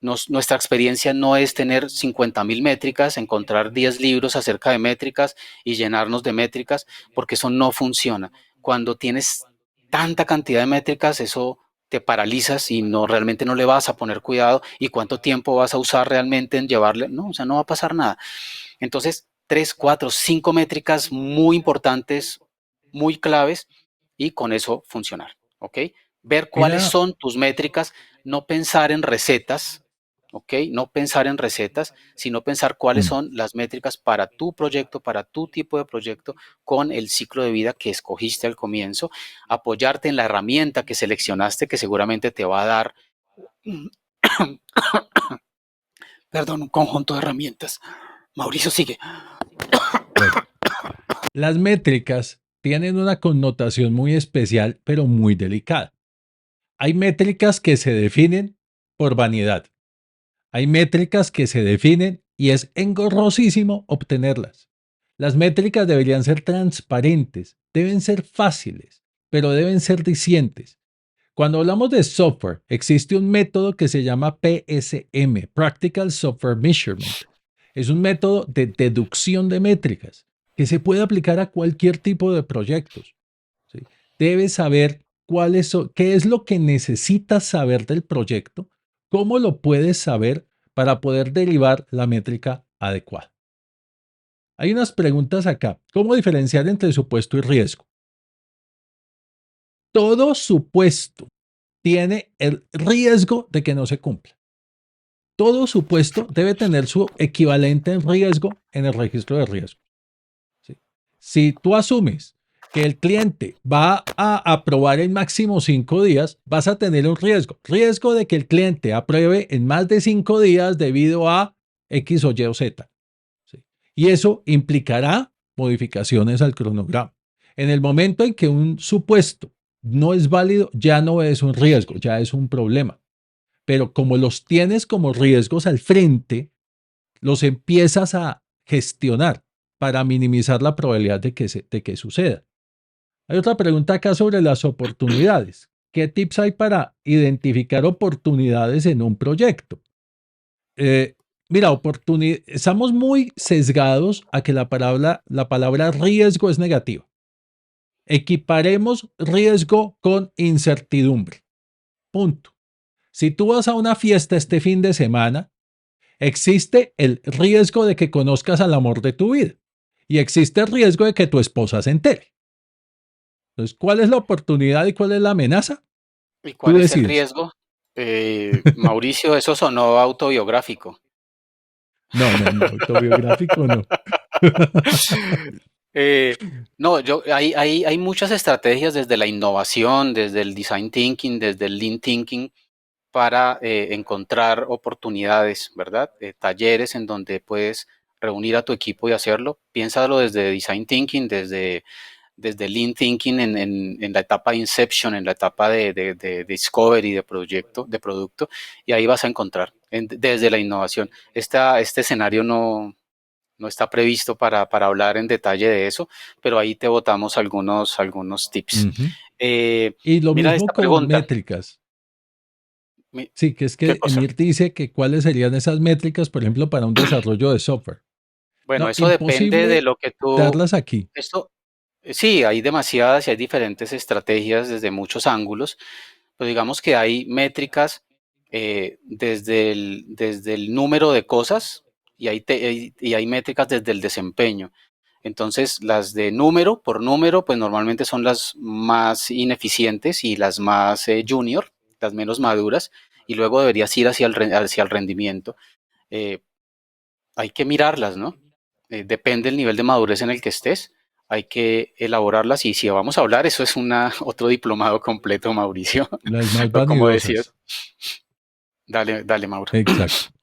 Nuestra experiencia no es tener 50.000 métricas, encontrar 10 libros acerca de métricas y llenarnos de métricas, porque eso no funciona. Cuando tienes tanta cantidad de métricas, eso te paralizas y realmente no le vas a poner cuidado, y cuánto tiempo vas a usar realmente en llevarle, no, o sea, no va a pasar nada. Entonces, 3, 4, 5 métricas muy importantes, muy claves, y con eso funcionar, ¿ok? Ver cuáles Mira, son tus métricas, no pensar en recetas, ¿ok? No pensar en recetas, sino pensar cuáles mm, son las métricas para tu proyecto, para tu tipo de proyecto, con el ciclo de vida que escogiste al comienzo, apoyarte en la herramienta que seleccionaste, que seguramente te va a dar, perdón, un conjunto de herramientas. Mauricio, sigue. bueno, las métricas tienen una connotación muy especial, pero muy delicada. Hay métricas que se definen por vanidad. Hay métricas que se definen y es engorrosísimo obtenerlas. Las métricas deberían ser transparentes, deben ser fáciles, pero deben ser dicientes. Cuando hablamos de software, existe un método que se llama PSM, Practical Software Measurement. Es un método de deducción de métricas que se puede aplicar a cualquier tipo de proyectos. ¿Sí? Debes saber qué es lo que necesitas saber del proyecto, cómo lo puedes saber para poder derivar la métrica adecuada. Hay unas preguntas acá. ¿Cómo diferenciar entre supuesto y riesgo? Todo supuesto tiene el riesgo de que no se cumpla. Todo supuesto debe tener su equivalente en riesgo en el registro de riesgo. ¿Sí? Si tú asumes que el cliente va a aprobar en máximo 5 días, vas a tener un riesgo. Riesgo de que el cliente apruebe en más de 5 días debido a X o Y o Z. ¿Sí? Y eso implicará modificaciones al cronograma. En el momento en que un supuesto no es válido, ya no es un riesgo, ya es un problema. Pero como los tienes como riesgos al frente, los empiezas a gestionar para minimizar la probabilidad de que suceda. Hay otra pregunta acá sobre las oportunidades. ¿Qué tips hay para identificar oportunidades en un proyecto? Eh, Mira, estamos muy sesgados a que la palabra riesgo es negativa. Equiparemos riesgo con incertidumbre. Punto. Si tú vas a una fiesta este fin de semana, existe el riesgo de que conozcas al amor de tu vida y existe el riesgo de que tu esposa se entere. Entonces, ¿cuál es la oportunidad y cuál es la amenaza? ¿Y Tú cuál es el decides. riesgo? Mauricio, eso sonó autobiográfico. No, no, no, autobiográfico no. Eh, no, hay muchas estrategias desde la innovación, desde el design thinking, desde el lean thinking, para encontrar oportunidades, ¿verdad? Talleres en donde puedes reunir a tu equipo y hacerlo. Piénsalo desde design thinking, desde lean thinking en la etapa de inception, en la etapa de discovery, de producto, y ahí vas a encontrar desde la innovación. Este escenario no está previsto para hablar en detalle de eso, pero ahí te botamos algunos tips. Ujú. Eh, Y lo Mira mismo esta con pregunta. métricas. Mi- Sí, que es ¿Qué que cosa? Emir dice que cuáles serían esas métricas, por ejemplo, para un desarrollo de software. Bueno, No, eso depende de imposible lo que tú... darlas aquí. Esto, sí, hay demasiadas y hay diferentes estrategias desde muchos ángulos, pero digamos que hay métricas desde el número de cosas, y hay métricas desde el desempeño. Entonces, las de número por número, pues normalmente son las más ineficientes y las más junior, las menos maduras, y luego deberías ir hacia el rendimiento. Eh, Hay que mirarlas, ¿no? Depende del nivel de madurez en el que estés, hay que elaborarlas, y si vamos a hablar, eso es otro diplomado completo, Mauricio. Las más Pero como decías, vanidosas. dale, Mauro. Exacto.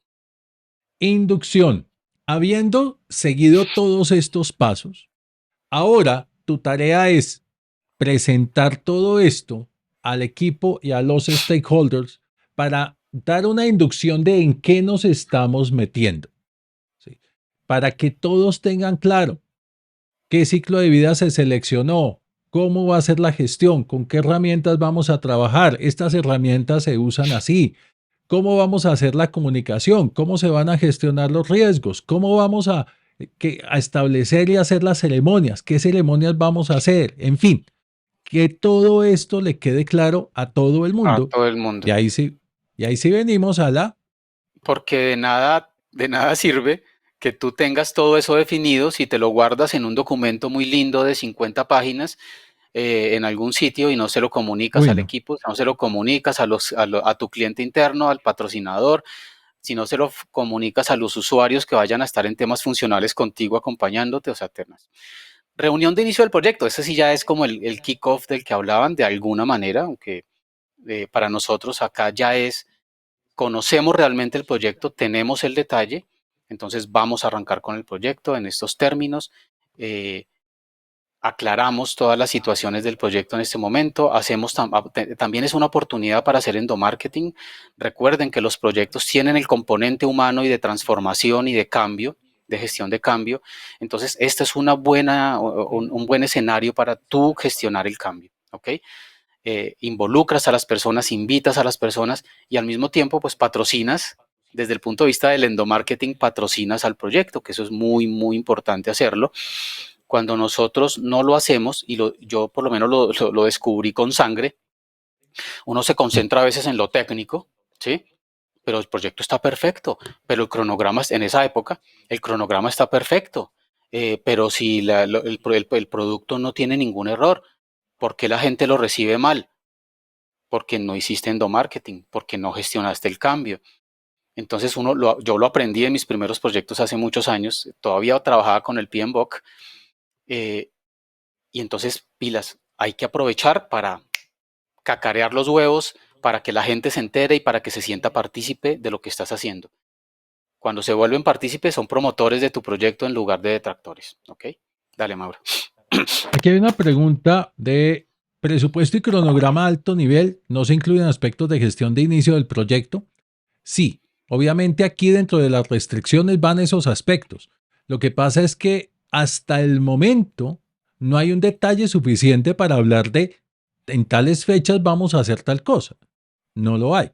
Inducción. Habiendo seguido todos estos pasos, ahora tu tarea es presentar todo esto al equipo y a los stakeholders para dar una inducción de en qué nos estamos metiendo. ¿Sí? Para que todos tengan claro qué ciclo de vida se seleccionó, cómo va a ser la gestión, con qué herramientas vamos a trabajar. Estas herramientas se usan así. ¿Cómo vamos a hacer la comunicación? ¿Cómo se van a gestionar los riesgos? ¿Cómo vamos a establecer y hacer las ceremonias? ¿Qué ceremonias vamos a hacer? En fin, que todo esto le quede claro a todo el a mundo. todo el mundo. Y ahí sí venimos a la... Porque de nada sirve que tú tengas todo eso definido si te lo guardas en un documento muy lindo de 50 páginas en algún sitio y no se lo comunicas Uy, al no. equipo, no se lo comunicas a tu cliente interno, al patrocinador, si no se lo comunicas a los usuarios que vayan a estar en temas funcionales contigo acompañándote, o sea, temas. Reunión de inicio del proyecto, ese sí ya es como el kickoff del que hablaban de alguna manera, aunque para nosotros acá ya es, conocemos realmente el proyecto, tenemos el detalle, entonces vamos a arrancar con el proyecto en estos términos. eh, Aclaramos todas las situaciones del proyecto en este momento, también es una oportunidad para hacer endomarketing. Recuerden que los proyectos tienen el componente humano y de transformación y de cambio, de gestión de cambio. Entonces, este es un buen escenario para tú gestionar el cambio, ¿ok? Involucras a las personas, invitas a las personas y al mismo tiempo, pues patrocinas, desde el punto de vista del endomarketing, patrocinas al proyecto, que eso es muy, muy importante hacerlo. Cuando nosotros no lo hacemos, y yo por lo menos lo descubrí con sangre, uno se Sí. concentra a veces en lo técnico, ¿sí? Pero el proyecto está perfecto, pero el cronograma en esa época, el cronograma está perfecto, pero si el producto no tiene ningún error, ¿por qué la gente lo recibe mal? Porque no hiciste endomarketing, porque no gestionaste el cambio. Entonces yo lo aprendí en mis primeros proyectos hace muchos años, todavía trabajaba con el PMBOK, eh, y entonces pilas, hay que aprovechar para cacarear los huevos, para que la gente se entere y para que se sienta partícipe de lo que estás haciendo. Cuando se vuelven partícipes son promotores de tu proyecto en lugar de detractores, ¿ok? Dale, Mauro. Aquí hay una pregunta de presupuesto y cronograma a alto nivel. ¿No se incluyen aspectos de gestión de inicio del proyecto? Sí, obviamente aquí dentro de las restricciones van esos aspectos. Lo que pasa es que hasta el momento no hay un detalle suficiente para hablar de en tales fechas vamos a hacer tal cosa. No lo hay.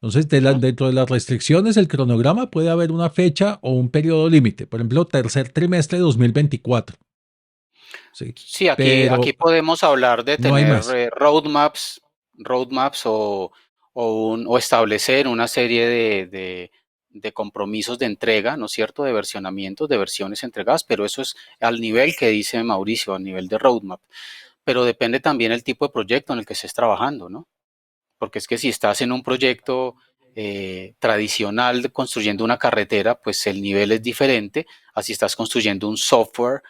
Entonces, dentro de las restricciones, el cronograma puede haber una fecha o un periodo límite. Por ejemplo, tercer trimestre de 2024. Sí, Sí, aquí pero podemos hablar de no hay tener más. roadmaps o establecer una serie de compromisos de entrega, ¿no es cierto?, de versionamientos, de versiones entregadas, pero eso es al nivel que dice Mauricio, a nivel de roadmap. Pero depende también el tipo de proyecto en el que estés trabajando, ¿no? Porque es que si estás en un proyecto tradicional construyendo una carretera, pues el nivel es diferente a si estás construyendo un software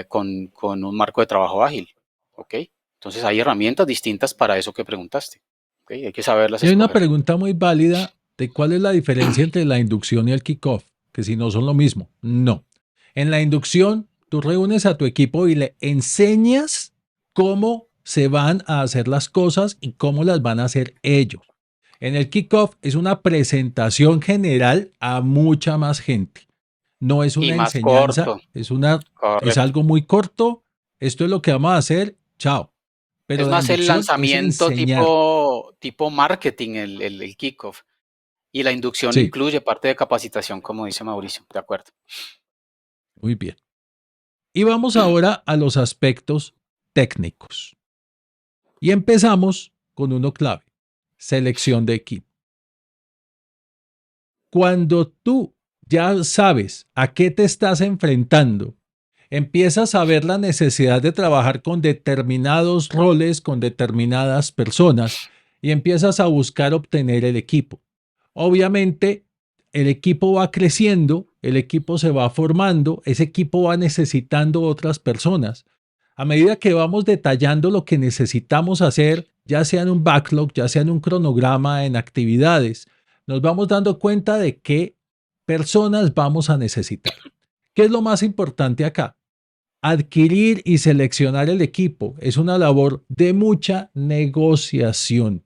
con un marco de trabajo ágil. ¿Ok? Entonces hay herramientas distintas para eso que preguntaste. ¿Ok? Hay que saberlas Y hay una escoger. pregunta muy válida de cuál es la diferencia entre la inducción y el kickoff, que si no son lo mismo. No. En la inducción, tú reúnes a tu equipo y le enseñas cómo se van a hacer las cosas y cómo las van a hacer ellos. En el kickoff es una presentación general a mucha más gente. No es Y una más enseñanza, corto, es correcto. algo muy corto. Esto es lo que vamos a hacer. Chao. Pero Es la más el inducción es lanzamiento enseñar. tipo marketing, el kickoff. Y la inducción Sí, incluye parte de capacitación, como dice Mauricio. De acuerdo. muy bien. Y vamos ahora a los aspectos técnicos. Y empezamos con uno clave, selección de equipo. Cuando tú ya sabes a qué te estás enfrentando, empiezas a ver la necesidad de trabajar con determinados roles, con determinadas personas, y empiezas a buscar obtener el equipo. Obviamente, el equipo va creciendo, el equipo se va formando, ese equipo va necesitando otras personas. A medida que vamos detallando lo que necesitamos hacer, ya sea en un backlog, ya sea en un cronograma, en actividades, nos vamos dando cuenta de qué personas vamos a necesitar. ¿Qué es lo más importante acá? Adquirir y seleccionar el equipo es una labor de mucha negociación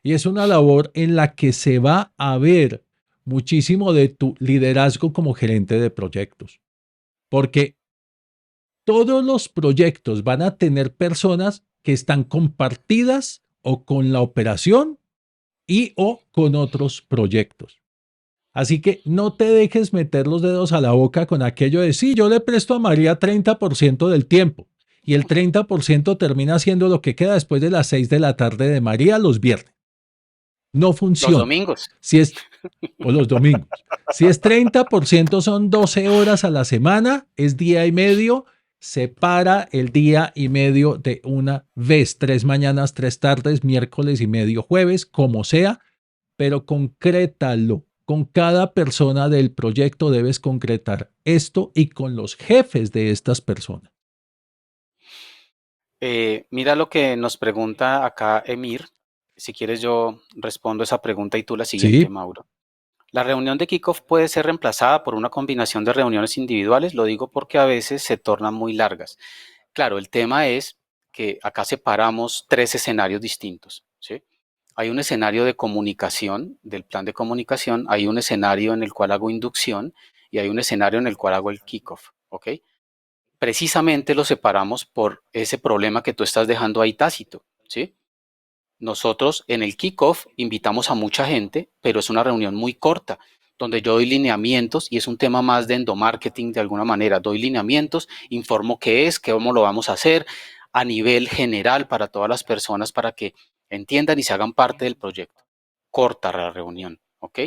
y es una labor en la que se va a ver muchísimo de tu liderazgo como gerente de proyectos, porque todos los proyectos van a tener personas que están compartidas o con la operación y o con otros proyectos. Así que no te dejes meter los dedos a la boca con aquello de sí, yo le presto a María 30% del tiempo y el 30% termina haciendo lo que queda después de las 6 de la tarde de María los viernes. No Los funciona. domingos. Si es, o los domingos. Si es 30% son 12 horas a la semana, es día y medio, separa el día y medio de una vez, 3 mañanas, 3 tardes, miércoles y medio jueves, como sea, pero concrétalo. Con cada persona del proyecto debes concretar esto y con los jefes de estas personas. Mira lo que nos pregunta acá Emir. Si quieres yo respondo esa pregunta y tú la siguiente, Sí, Mauro. La reunión de kickoff puede ser reemplazada por una combinación de reuniones individuales, lo digo porque a veces se tornan muy largas. Claro, el tema es que acá separamos tres escenarios distintos, ¿sí? Hay un escenario de comunicación, del plan de comunicación, hay un escenario en el cual hago inducción y hay un escenario en el cual hago el kickoff, ¿ok? Precisamente lo separamos por ese problema que tú estás dejando ahí tácito, ¿sí? Nosotros en el kickoff invitamos a mucha gente, pero es una reunión muy corta, donde yo doy lineamientos y es un tema más de endomarketing de alguna manera. Doy lineamientos, informo qué es, cómo lo vamos a hacer a nivel general para todas las personas para que entiendan y se hagan parte del proyecto. Corta la reunión, ¿ok?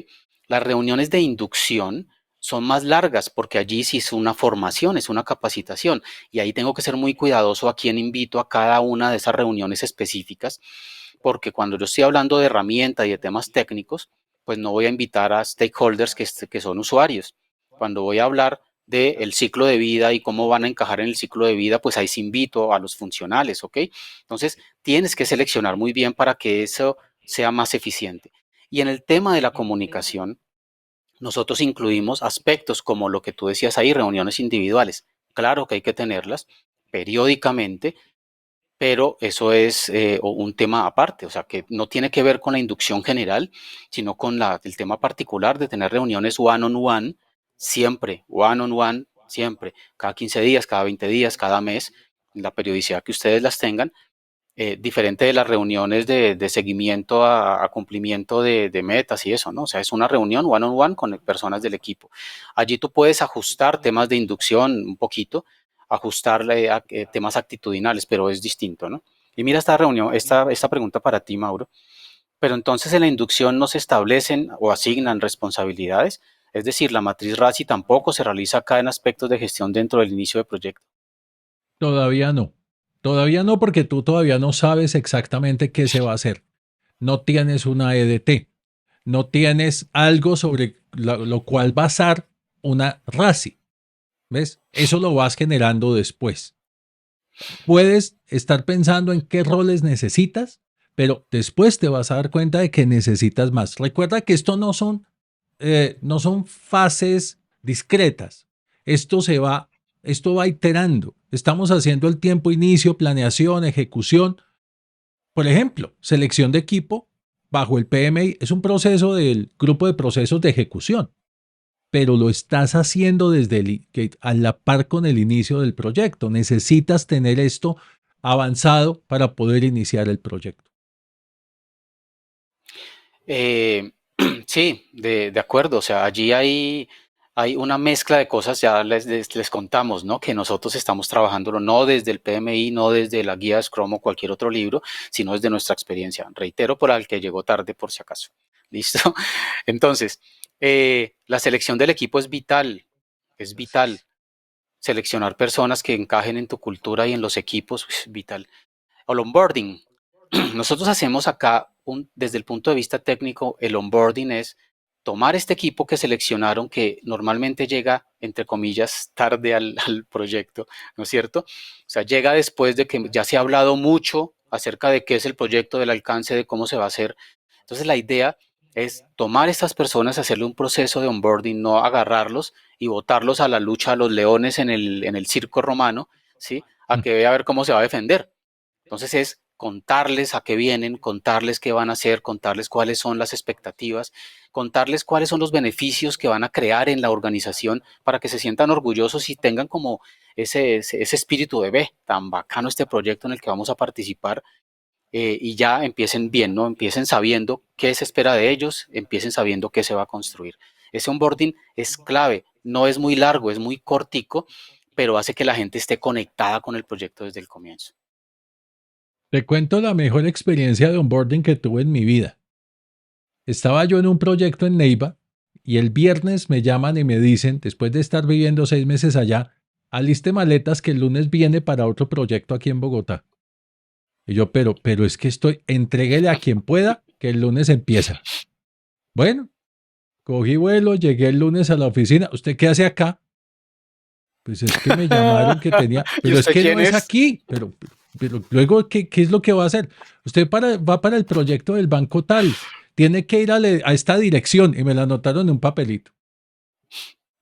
Las reuniones de inducción son más largas porque allí sí es una formación, es una capacitación y ahí tengo que ser muy cuidadoso a quién invito a cada una de esas reuniones específicas porque cuando yo estoy hablando de herramientas y de temas técnicos, pues no voy a invitar a stakeholders que son usuarios. Cuando voy a hablar del ciclo de vida y cómo van a encajar en el ciclo de vida, pues ahí sí invito a los funcionales, ¿ok? Entonces, tienes que seleccionar muy bien para que eso sea más eficiente. Y en el tema de la comunicación, nosotros incluimos aspectos como lo que tú decías ahí, reuniones individuales. Claro que hay que tenerlas periódicamente, pero eso es un tema aparte, o sea, que no tiene que ver con la inducción general, sino con el tema particular de tener reuniones one-on-one, siempre, one-on-one, siempre, cada 15 días, cada 20 días, cada mes, la periodicidad que ustedes las tengan, diferente de las reuniones de seguimiento a cumplimiento de metas y eso, ¿no? O sea, es una reunión one-on-one con personas del equipo. Allí tú puedes ajustar temas de inducción un poquito, ajustarle a temas actitudinales, pero es distinto, ¿no? Y mira esta reunión, esta pregunta para ti, Mauro. Pero entonces en la inducción no se establecen o asignan responsabilidades, es decir, la matriz RACI tampoco se realiza acá en aspectos de gestión dentro del inicio del proyecto. todavía no. Todavía no porque tú todavía no sabes exactamente qué se va a hacer. No tienes una EDT. No tienes algo sobre lo cual basar una RACI. ¿Ves? Eso lo vas generando después. Puedes estar pensando en qué roles necesitas, pero después te vas a dar cuenta de que necesitas más. Recuerda que esto no son fases discretas. Esto se va, esto va iterando. Estamos haciendo el tiempo inicio, planeación, ejecución. Por ejemplo, selección de equipo bajo el PMI es un proceso del grupo de procesos de ejecución, pero lo estás haciendo a la par con el inicio del proyecto. Necesitas tener esto avanzado para poder iniciar el proyecto. Eh, sí, de acuerdo. O sea, allí hay una mezcla de cosas, ya les contamos, ¿no? Que nosotros estamos trabajándolo no desde el PMI, no desde la guía Scrum o cualquier otro libro, sino desde nuestra experiencia. Reitero por al que llegó tarde por si acaso. ¿Listo? Entonces, la selección del equipo es vital, es vital. Seleccionar personas que encajen en tu cultura y en los equipos es vital. El onboarding. Nosotros hacemos acá, desde el punto de vista técnico, el onboarding es tomar este equipo que seleccionaron, que normalmente llega, entre comillas, tarde al proyecto, ¿no es cierto? O sea, llega después de que ya se ha hablado mucho acerca de qué es el proyecto, del alcance, de cómo se va a hacer. Entonces, la idea es tomar a estas personas, hacerle un proceso de onboarding, no agarrarlos y botarlos a la lucha a los leones en el circo romano, ¿sí? A que vea a ver cómo se va a defender. Entonces es contarles a qué vienen, contarles qué van a hacer, contarles cuáles son las expectativas, contarles cuáles son los beneficios que van a crear en la organización para que se sientan orgullosos y tengan como ese espíritu de ve, tan bacano este proyecto en el que vamos a participar, y ya empiecen bien, ¿no? Empiecen sabiendo qué se espera de ellos, empiecen sabiendo qué se va a construir. Ese onboarding es clave, no es muy largo, es muy cortico, pero hace que la gente esté conectada con el proyecto desde el comienzo. Te cuento la mejor experiencia de onboarding que tuve en mi vida. Estaba yo en un proyecto en Neiva y el viernes me llaman y me dicen, después de estar viviendo 6 meses allá, aliste maletas que el lunes viene para otro proyecto aquí en Bogotá. Y yo, pero es que entréguele a quien pueda, que el lunes empieza. Bueno, cogí vuelo, llegué el lunes a la oficina. ¿Usted qué hace acá? Pues es que me llamaron que tenía, ¿Y pero es usted que no quién es es? aquí, pero luego, ¿qué es lo que va a hacer? Usted va para el proyecto del banco tal, tiene que ir a esta dirección y me la anotaron en un papelito.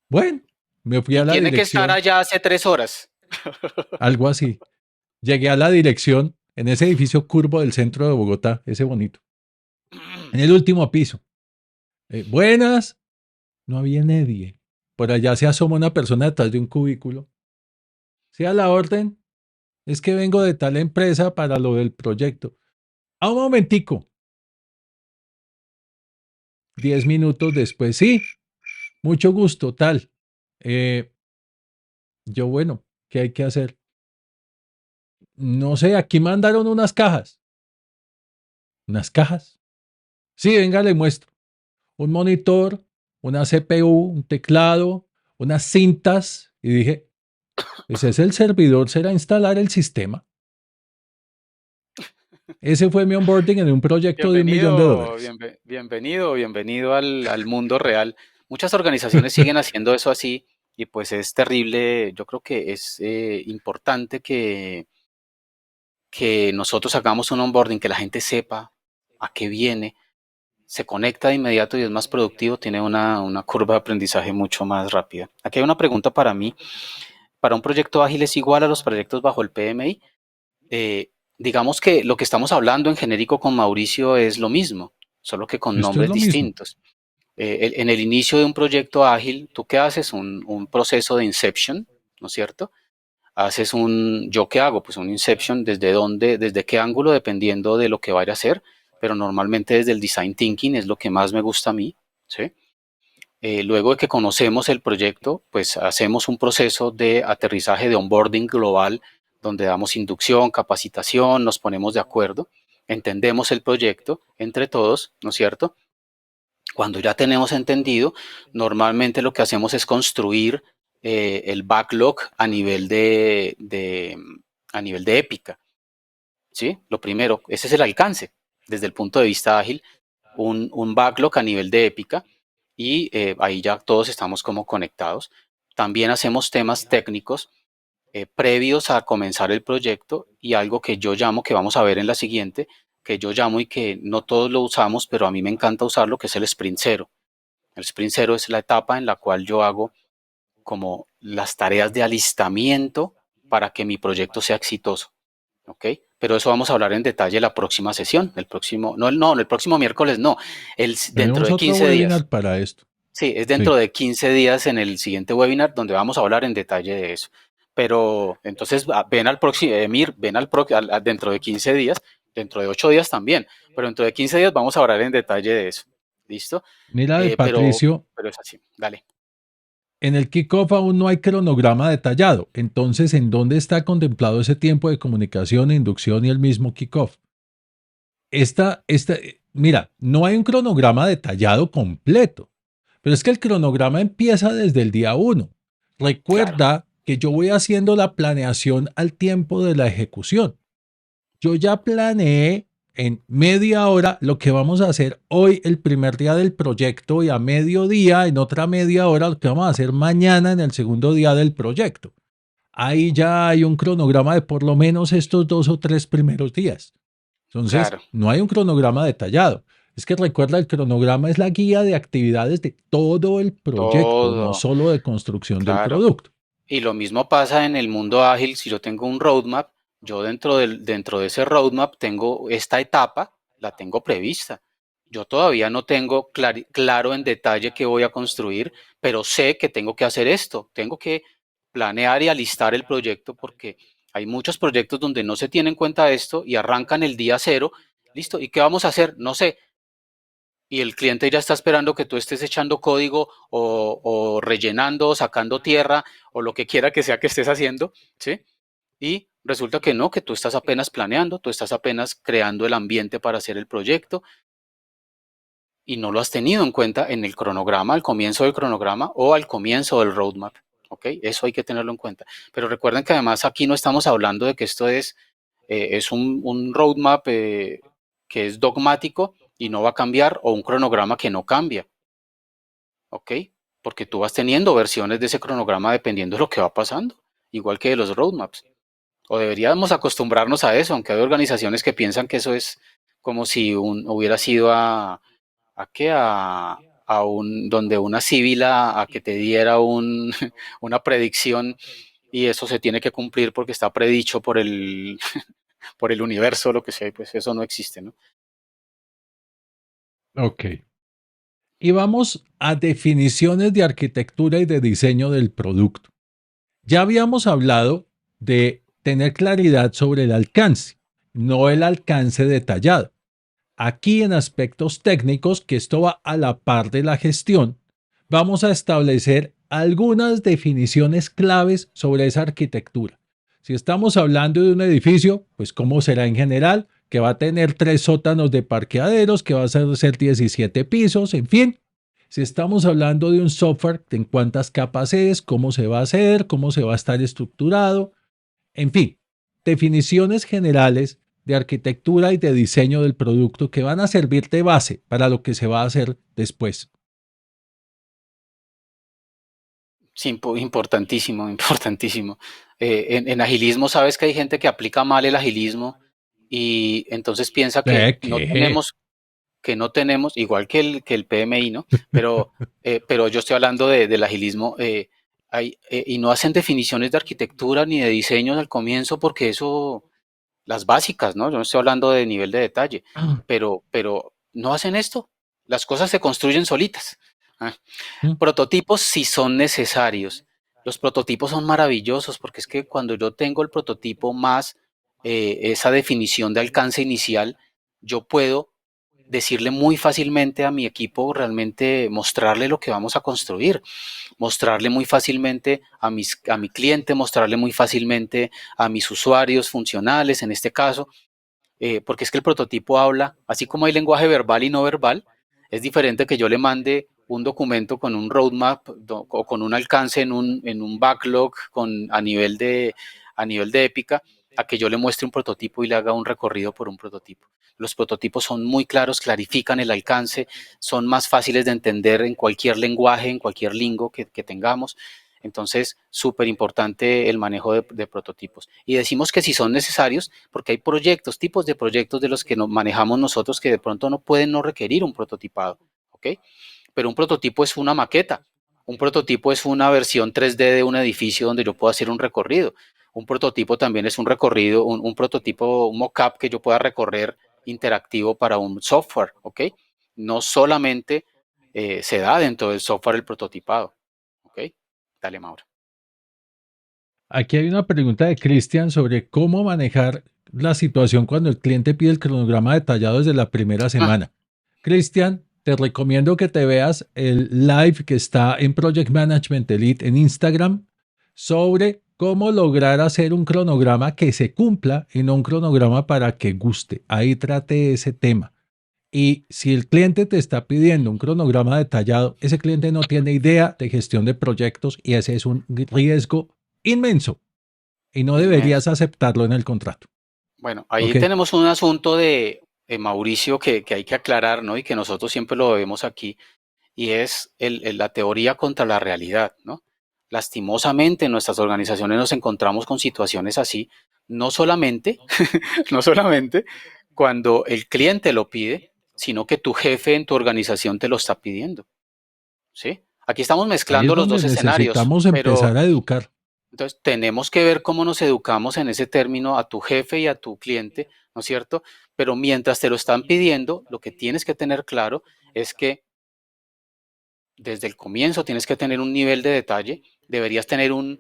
Bueno, me fui a Y la tiene que estar dirección, allá hace 3 horas. algo así. Llegué a la dirección en ese edificio curvo del centro de Bogotá, ese bonito, en el último piso. Buenas, no había nadie. Por allá se asoma una persona detrás de un cubículo. Sí, a la orden, es que vengo de tal empresa para lo del proyecto. Ah, un momentico. 10 minutos después, sí, mucho gusto, tal. Eh, yo, bueno, ¿qué hay que hacer? No sé, aquí mandaron unas cajas. ¿Unas cajas? Sí, venga, le muestro. Un monitor, una CPU, un teclado, unas cintas. Y dije, ese es el servidor, será instalar el sistema. Ese fue mi onboarding en un proyecto de Bienvenido, $1.000.000. bienvenido al mundo real. Muchas organizaciones siguen haciendo eso así y pues es terrible. Yo creo que es importante que nosotros hagamos un onboarding, que la gente sepa a qué viene, se conecta de inmediato y es más productivo, tiene una curva de aprendizaje mucho más rápida. Aquí hay una pregunta para mí. ¿Para un proyecto ágil es igual a los proyectos bajo el PMI? Eh, digamos que lo que estamos hablando en genérico con Mauricio es lo mismo, solo que con Esto es nombres lo mismo. distintos. En el inicio de un proyecto ágil, ¿tú qué haces? Un proceso de inception, ¿no es cierto? Haces ¿yo qué hago? Pues un inception, ¿desde dónde, desde qué ángulo? Dependiendo de lo que vaya a hacer, pero normalmente desde el design thinking es lo que más me gusta a mí, ¿sí? Luego de que conocemos el proyecto, pues hacemos un proceso de aterrizaje de onboarding global, donde damos inducción, capacitación, nos ponemos de acuerdo, entendemos el proyecto entre todos, ¿no es cierto? Cuando ya tenemos entendido, normalmente lo que hacemos es construir el backlog a nivel de épica, ¿sí? Lo primero, ese es el alcance desde el punto de vista ágil, un backlog a nivel de épica y ahí ya todos estamos como conectados. También hacemos temas técnicos previos a comenzar el proyecto y algo que yo llamo, que vamos a ver en la siguiente, que yo llamo y que no todos lo usamos, pero a mí me encanta usarlo, que es el sprint cero. El sprint cero es la etapa en la cual yo hago como las tareas de alistamiento para que mi proyecto sea exitoso. ¿Ok? Pero eso vamos a hablar en detalle la próxima sesión, el próximo miércoles no, dentro Tenemos de otro 15 días. webinar para esto. Sí, es Sí. dentro de 15 días en el siguiente webinar donde vamos a hablar en detalle de eso. Pero entonces ven al próximo, Emir, ven dentro de 15 días, dentro de 8 días también, pero dentro de 15 días vamos a hablar en detalle de eso. ¿Listo? Mira, de Pero, Patricio, pero es así, dale. en el kickoff aún no hay cronograma detallado. Entonces, ¿en dónde está contemplado ese tiempo de comunicación, inducción y el mismo kickoff? Mira, no hay un cronograma detallado completo, pero es que el cronograma empieza desde el día uno. Claro, Recuerda que yo voy haciendo la planeación al tiempo de la ejecución. Yo ya planeé en media hora lo que vamos a hacer hoy, el primer día del proyecto, y a mediodía, en otra media hora, lo que vamos a hacer mañana, en el segundo día del proyecto. Ahí ya hay un cronograma de por lo menos estos 2 o 3 primeros días. Entonces, claro, no hay un cronograma detallado. Es que recuerda, el cronograma es la guía de actividades de todo el proyecto, no todo, solo de construcción del claro. producto. Y lo mismo pasa en el mundo ágil, si yo tengo un roadmap, yo dentro de ese roadmap tengo esta etapa, la tengo prevista. Yo todavía no tengo claro en detalle qué voy a construir, pero sé que tengo que hacer esto, tengo que planear y alistar el proyecto porque hay muchos proyectos donde no se tiene en cuenta esto y arrancan el día cero, listo, ¿y qué vamos a hacer? No sé, y el cliente ya está esperando que tú estés echando código o rellenando, o sacando tierra o lo que quiera que sea que estés haciendo, ¿sí? Y resulta que no, que tú estás apenas planeando, tú estás apenas creando el ambiente para hacer el proyecto y no lo has tenido en cuenta en el cronograma, al comienzo del cronograma o al comienzo del roadmap. ¿Ok? Eso hay que tenerlo en cuenta. Pero recuerden que además aquí no estamos hablando de que esto es un roadmap que es dogmático y no va a cambiar o un cronograma que no cambia. ¿Ok? Porque tú vas teniendo versiones de ese cronograma dependiendo de lo que va pasando, igual que de los roadmaps. O deberíamos acostumbrarnos a eso, aunque hay organizaciones que piensan que eso es como si hubiera sido ¿a qué? A donde una civil a que te diera una predicción y eso se tiene que cumplir porque está predicho por por el universo, lo que sea, pues eso no existe, ¿no? Ok. Y vamos a definiciones de arquitectura y de diseño del producto. Ya habíamos hablado de tener claridad sobre el alcance, no el alcance detallado. Aquí en aspectos técnicos, que esto va a la par de la gestión, vamos a establecer algunas definiciones claves sobre esa arquitectura. Si estamos hablando de un edificio, pues cómo será en general, que va a tener 3 sótanos de parqueaderos, que va a ser 17 pisos, en fin. Si estamos hablando de un software, en cuántas capas es, cómo se va a hacer, cómo se va a estar estructurado, en fin, definiciones generales de arquitectura y de diseño del producto que van a servir de base para lo que se va a hacer después. Sí, importantísimo, importantísimo. En agilismo, sabes que hay gente que aplica mal el agilismo y entonces piensa ¿Qué? que no tenemos, igual que el PMI, ¿no? Pero yo estoy hablando del agilismo, y no hacen definiciones de arquitectura ni de diseño al comienzo porque eso, las básicas, ¿no? Yo no estoy hablando de nivel de detalle, pero no hacen esto. Las cosas se construyen solitas. Ah, prototipos sí son necesarios. Los prototipos son maravillosos porque es que cuando yo tengo el prototipo más esa definición de alcance inicial, yo puedo decirle muy fácilmente a mi equipo, realmente mostrarle lo que vamos a construir, mostrarle muy fácilmente a mi cliente, mostrarle muy fácilmente a mis usuarios funcionales, en este caso, porque es que el prototipo habla, así como hay lenguaje verbal y no verbal, es diferente que yo le mande un documento con un roadmap o con un alcance en un backlog a nivel de épica, a que yo le muestre un prototipo y le haga un recorrido por un prototipo. Los prototipos son muy claros, clarifican el alcance, son más fáciles de entender en cualquier lenguaje, en cualquier lingo que tengamos. Entonces, súper importante el manejo de prototipos. Y decimos que si son necesarios, porque hay proyectos, tipos de proyectos de los que nos manejamos nosotros que de pronto no pueden no requerir un prototipado, ¿ok? Pero un prototipo es una maqueta, un prototipo es una versión 3D de un edificio donde yo puedo hacer un recorrido. Un prototipo también es un recorrido, un prototipo, un mock-up que yo pueda recorrer interactivo para un software, ¿ok? No solamente se da dentro del software el prototipado, ¿ok? Dale, Mauro. Aquí hay una pregunta de Cristian sobre cómo manejar la situación cuando el cliente pide el cronograma detallado desde la primera Ah, semana. Cristian, te recomiendo que te veas el live que está en Project Management Elite en Instagram sobre cómo lograr hacer un cronograma que se cumpla y no un cronograma para que guste. Ahí trate ese tema. Y si el cliente te está pidiendo un cronograma detallado, ese cliente no tiene idea de gestión de proyectos y ese es un riesgo inmenso y no deberías inmenso. aceptarlo en el contrato. Bueno, ahí ¿Ok? tenemos un asunto de Mauricio que hay que aclarar, ¿no? Y que nosotros siempre lo vemos aquí, y es la teoría contra la realidad, ¿no? Lastimosamente en nuestras organizaciones nos encontramos con situaciones así, no solamente, no solamente cuando el cliente lo pide, sino que tu jefe en tu organización te lo está pidiendo, ¿sí? Aquí estamos Ahí es mezclando los donde dos escenarios, necesitamos pero empezar a educar. entonces tenemos que ver cómo nos educamos en ese término a tu jefe y a tu cliente, ¿no es cierto? Pero mientras te lo están pidiendo, lo que tienes que tener claro es que desde el comienzo tienes que tener un nivel de detalle, deberías tener un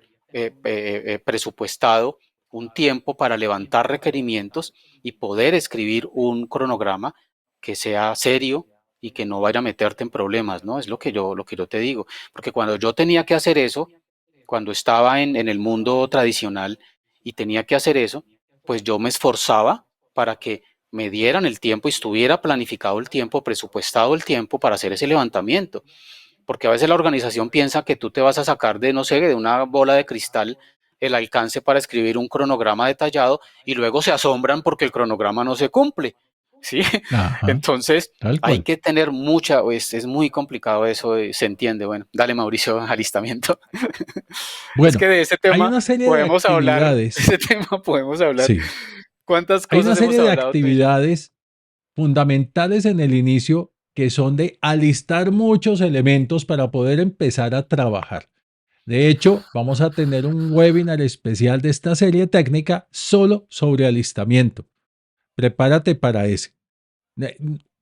presupuestado, un tiempo para levantar requerimientos y poder escribir un cronograma que sea serio y que no vaya a meterte en problemas, ¿no? Es lo que yo te digo. Porque cuando yo tenía que hacer eso, cuando estaba en el mundo tradicional y tenía que hacer eso, pues yo me esforzaba para que me dieran el tiempo y estuviera planificado el tiempo, presupuestado el tiempo para hacer ese levantamiento. Porque a veces la organización piensa que tú te vas a sacar de, no sé, de una bola de cristal el alcance para escribir un cronograma detallado y luego se asombran porque el cronograma no se cumple. ¿Sí? Ajá, Entonces, tal hay cual. que tener mucha, es muy complicado eso, se entiende. Bueno, dale Mauricio, alistamiento. Es Bueno, que de ese hay tema una serie de podemos hablar, de actividades, ese tema podemos hablar. sí, ¿Cuántas hay cosas una hemos serie de hablado tú y yo? actividades fundamentales en el inicio que son de alistar muchos elementos para poder empezar a trabajar. De hecho, vamos a tener un webinar especial de esta serie técnica solo sobre alistamiento. Prepárate para ese.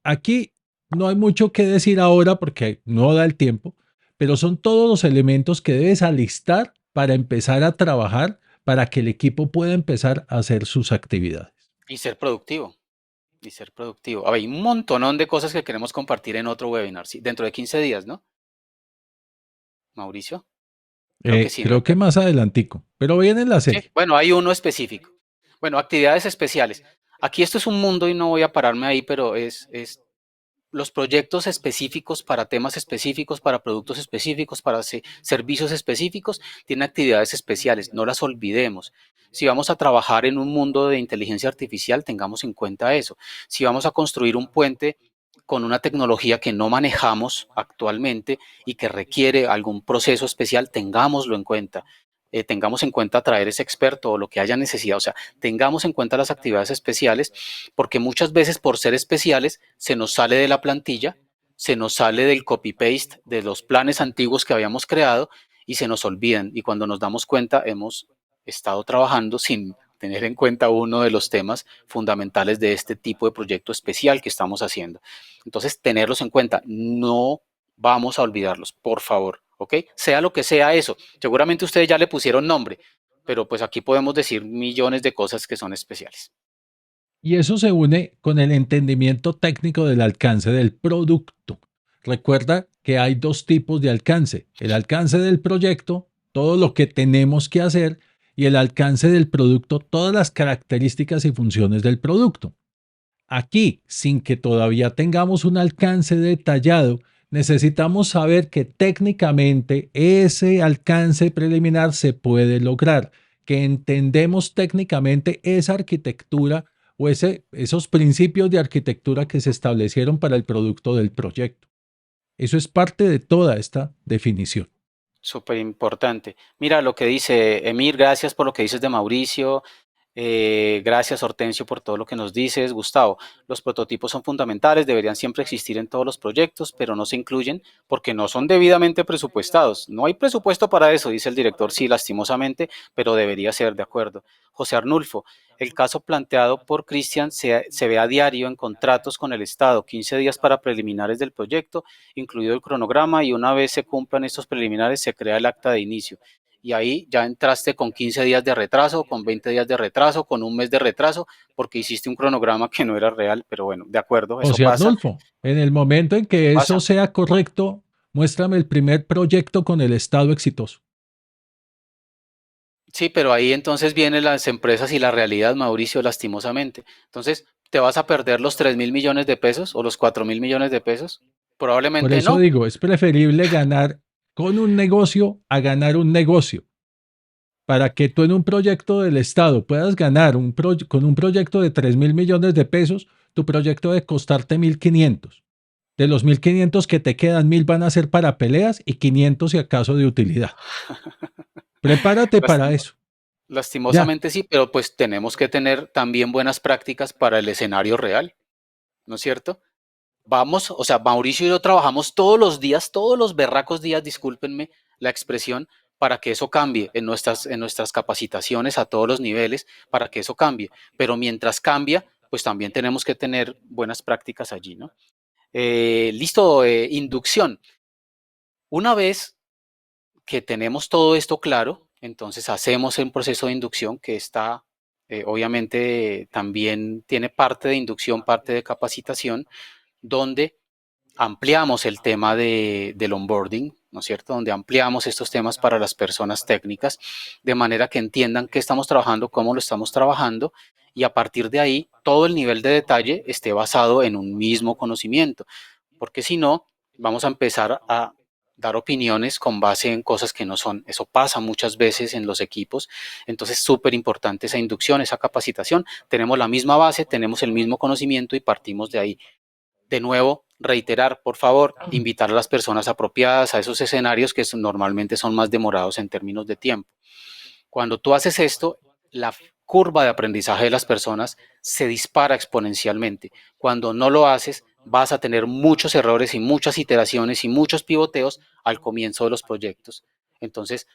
Aquí no hay mucho que decir ahora porque no da el tiempo, pero son todos los elementos que debes alistar para empezar a trabajar para que el equipo pueda empezar a hacer sus actividades. Y ser productivo. Y ser productivo. A ver, hay un montonón de cosas que queremos compartir en otro webinar, ¿sí? Dentro de 15 días, ¿no? Mauricio, creo que sí, ¿no? Creo que más adelantico, pero viene en la Sí, serie. bueno, hay uno específico. Bueno, actividades especiales. Aquí esto es un mundo y no voy a pararme ahí, pero es los proyectos específicos para temas específicos, para productos específicos, para servicios específicos, tienen actividades especiales, no las olvidemos. Si vamos a trabajar en un mundo de inteligencia artificial, tengamos en cuenta eso. Si vamos a construir un puente con una tecnología que no manejamos actualmente y que requiere algún proceso especial, tengámoslo en cuenta. Tengamos en cuenta traer ese experto o lo que haya necesidad, o sea, tengamos en cuenta las actividades especiales, porque muchas veces por ser especiales se nos sale de la plantilla, se nos sale del copy-paste de los planes antiguos que habíamos creado y se nos olvidan. Y cuando nos damos cuenta, hemos estado trabajando sin tener en cuenta uno de los temas fundamentales de este tipo de proyecto especial que estamos haciendo. Entonces, tenerlos en cuenta, no vamos a olvidarlos, por favor, ¿ok? Sea lo que sea eso. Seguramente ustedes ya le pusieron nombre, pero pues aquí podemos decir millones de cosas que son especiales. Y eso se une con el entendimiento técnico del alcance del producto. Recuerda que hay dos tipos de alcance. El alcance del proyecto, todo lo que tenemos que hacer, y el alcance del producto, todas las características y funciones del producto. Aquí, sin que todavía tengamos un alcance detallado, necesitamos saber que técnicamente ese alcance preliminar se puede lograr, que entendemos técnicamente esa arquitectura o esos principios de arquitectura que se establecieron para el producto del proyecto. Eso es parte de toda esta definición. Súper importante. Mira lo que dice Emir, gracias por lo que dices de Mauricio. Gracias, Hortensio, por todo lo que nos dices. Gustavo, los prototipos son fundamentales, deberían siempre existir en todos los proyectos, pero no se incluyen porque no son debidamente presupuestados. No hay presupuesto para eso, dice el director, sí, lastimosamente, pero debería ser de acuerdo. José Arnulfo, el caso planteado por Cristian se ve a diario en contratos con el Estado, 15 días para preliminares del proyecto, incluido el cronograma, y una vez se cumplan estos preliminares se crea el acta de inicio y ahí ya entraste con 15 días de retraso, con 20 días de retraso, con un mes de retraso, porque hiciste un cronograma que no era real, pero bueno, de acuerdo, O eso sea, pasa, Arnulfo, en el momento en eso que eso pasa. sea correcto, muéstrame el primer proyecto con el Estado exitoso. Sí, pero ahí entonces vienen las empresas y la realidad, Mauricio, lastimosamente. Entonces, ¿te vas a perder los 3.000 millones de pesos o los 4.000 millones de pesos? Por Probablemente eso no. digo, es preferible ganar con un negocio a ganar un negocio. Para que tú en un proyecto del Estado puedas ganar con un proyecto de 3.000 millones de pesos, tu proyecto debe costarte 1.500. De los 1.500 que te quedan, 1.000 van a ser para peleas y 500 si acaso de utilidad. Prepárate para Lastima- eso. Ya. Lastimosamente sí, pero pues tenemos que tener también buenas prácticas para el escenario real, ¿no es cierto? Vamos, o sea, Mauricio y yo trabajamos todos los días, todos los berracos días, discúlpenme la expresión, para que eso cambie en nuestras capacitaciones a todos los niveles, para que eso cambie. Pero mientras cambia, pues también tenemos que tener buenas prácticas allí, ¿no? Listo, inducción. Una vez que tenemos todo esto claro, entonces hacemos un proceso de inducción que está, obviamente, también tiene parte de inducción, parte de capacitación, donde ampliamos el tema del onboarding, ¿no es cierto? Donde ampliamos estos temas para las personas técnicas, de manera que entiendan qué estamos trabajando, cómo lo estamos trabajando, y a partir de ahí todo el nivel de detalle esté basado en un mismo conocimiento, porque si no, vamos a empezar a dar opiniones con base en cosas que no son. Eso pasa muchas veces en los equipos, entonces es súper importante esa inducción, esa capacitación. Tenemos la misma base, tenemos el mismo conocimiento y partimos de ahí. De nuevo, reiterar, por favor, invitar a las personas apropiadas a esos escenarios que normalmente son más demorados en términos de tiempo. Cuando tú haces esto, la curva de aprendizaje de las personas se dispara exponencialmente. Cuando no lo haces, vas a tener muchos errores y muchas iteraciones y muchos pivoteos al comienzo de los proyectos. Entonces,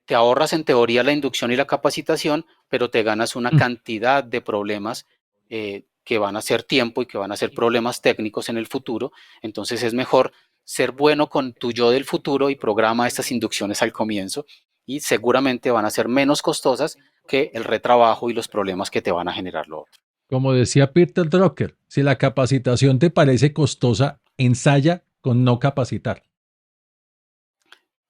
te ahorras en teoría la inducción y la capacitación, pero te ganas una cantidad de problemas que van a ser tiempo y que van a ser problemas técnicos en el futuro. Entonces es mejor ser bueno con tu yo del futuro y programa estas inducciones al comienzo y seguramente van a ser menos costosas que el retrabajo y los problemas que te van a generar lo otro. Como decía Peter Drucker, si la capacitación te parece costosa, ensaya con no capacitar.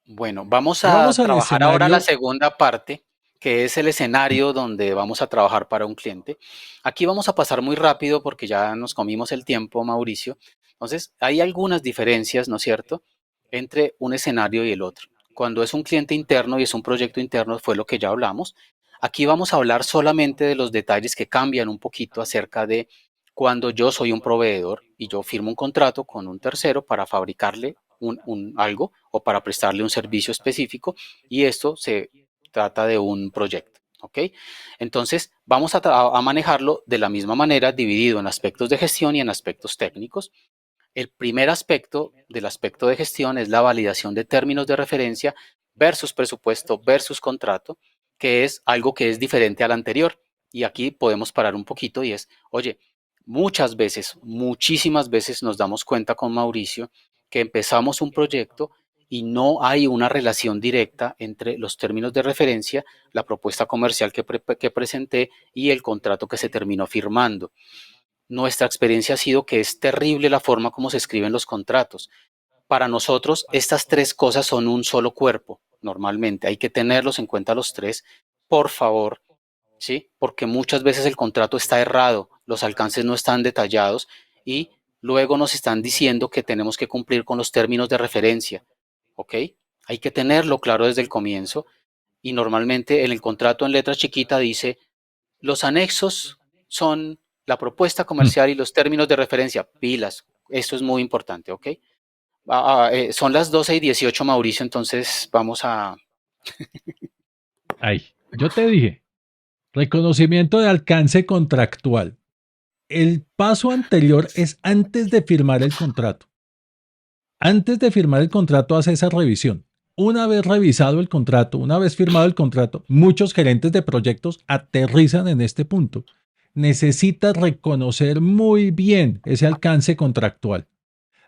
Bueno, vamos Y vamos a al trabajar ahora la escenario. segunda parte, que es el escenario donde vamos a trabajar para un cliente. Aquí vamos a pasar muy rápido porque ya nos comimos el tiempo, Mauricio. Entonces, hay algunas diferencias, ¿no es cierto?, entre un escenario y el otro. Cuando es un cliente interno y es un proyecto interno, fue lo que ya hablamos. Aquí vamos a hablar solamente de los detalles que cambian un poquito acerca de cuando yo soy un proveedor y yo firmo un contrato con un tercero para fabricarle algo o para prestarle un servicio específico y esto se trata de un proyecto. ¿Ok? Entonces vamos a manejarlo de la misma manera, dividido en aspectos de gestión y en aspectos técnicos. El primer aspecto del aspecto de gestión es la validación de términos de referencia versus presupuesto versus contrato, que es algo que es diferente al anterior. Y aquí podemos parar un poquito y es, oye, muchas veces, muchísimas veces nos damos cuenta con Mauricio que empezamos un proyecto y no hay una relación directa entre los términos de referencia, la propuesta comercial que presenté y el contrato que se terminó firmando. Nuestra experiencia ha sido que es terrible la forma como se escriben los contratos. Para nosotros, estas tres cosas son un solo cuerpo, normalmente. Hay que tenerlos en cuenta los tres, por favor, ¿sí? Porque muchas veces el contrato está errado, los alcances no están detallados y luego nos están diciendo que tenemos que cumplir con los términos de referencia, ¿ok? Hay que tenerlo claro desde el comienzo y normalmente en el contrato en letra chiquita dice los anexos son la propuesta comercial y los términos de referencia, pilas. Esto es muy importante, ¿ok? Son las 12:18, Mauricio, entonces vamos a... Ahí, yo te dije, reconocimiento de alcance contractual. El paso anterior es antes de firmar el contrato. Antes de firmar el contrato hace esa revisión. Una vez revisado el contrato, una vez firmado el contrato, muchos gerentes de proyectos aterrizan en este punto. Necesitas reconocer muy bien ese alcance contractual.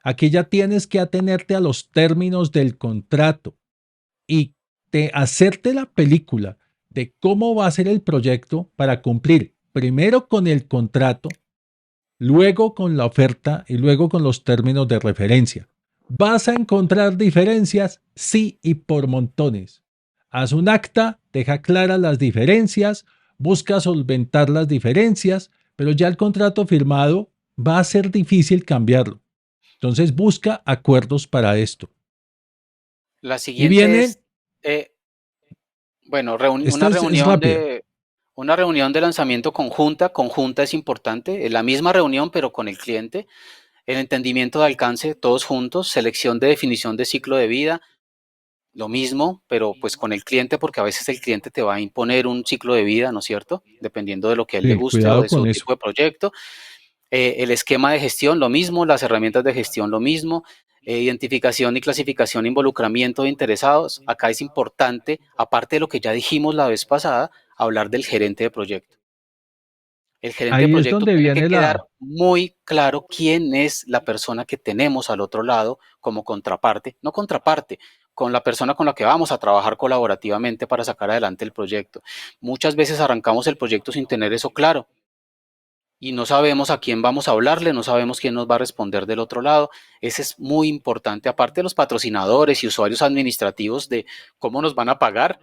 Aquí ya tienes que atenerte a los términos del contrato y hacerte la película de cómo va a ser el proyecto para cumplir primero con el contrato, luego con la oferta y luego con los términos de referencia. ¿Vas a encontrar diferencias? Sí, y por montones. Haz un acta, deja claras las diferencias, busca solventar las diferencias, pero ya el contrato firmado va a ser difícil cambiarlo. Entonces busca acuerdos para esto. La Y siguiente viene, es, eh, bueno, esta es rápida. una reunión de lanzamiento conjunta. Conjunta es importante, la misma reunión pero con el cliente. El entendimiento de alcance, todos juntos. Selección de definición de ciclo de vida, lo mismo, pero pues con el cliente, porque a veces el cliente te va a imponer un ciclo de vida, ¿no es cierto? Dependiendo de lo que a él le Sí, guste o cuidado de su con eso. tipo de proyecto. El esquema de gestión, lo mismo, las herramientas de gestión, lo mismo, identificación y clasificación, involucramiento de interesados. Acá es importante, aparte de lo que ya dijimos la vez pasada, hablar del gerente de proyecto. El gerente de Ahí es proyecto donde tiene que viene quedar muy claro quién es la persona que tenemos al otro lado como contraparte, no contraparte, con la persona con la que vamos a trabajar colaborativamente para sacar adelante el proyecto. Muchas veces arrancamos el proyecto sin tener eso claro. y no sabemos a quién vamos a hablarle, no sabemos quién nos va a responder del otro lado. Ese es muy importante, aparte de los patrocinadores y usuarios administrativos de cómo nos van a pagar,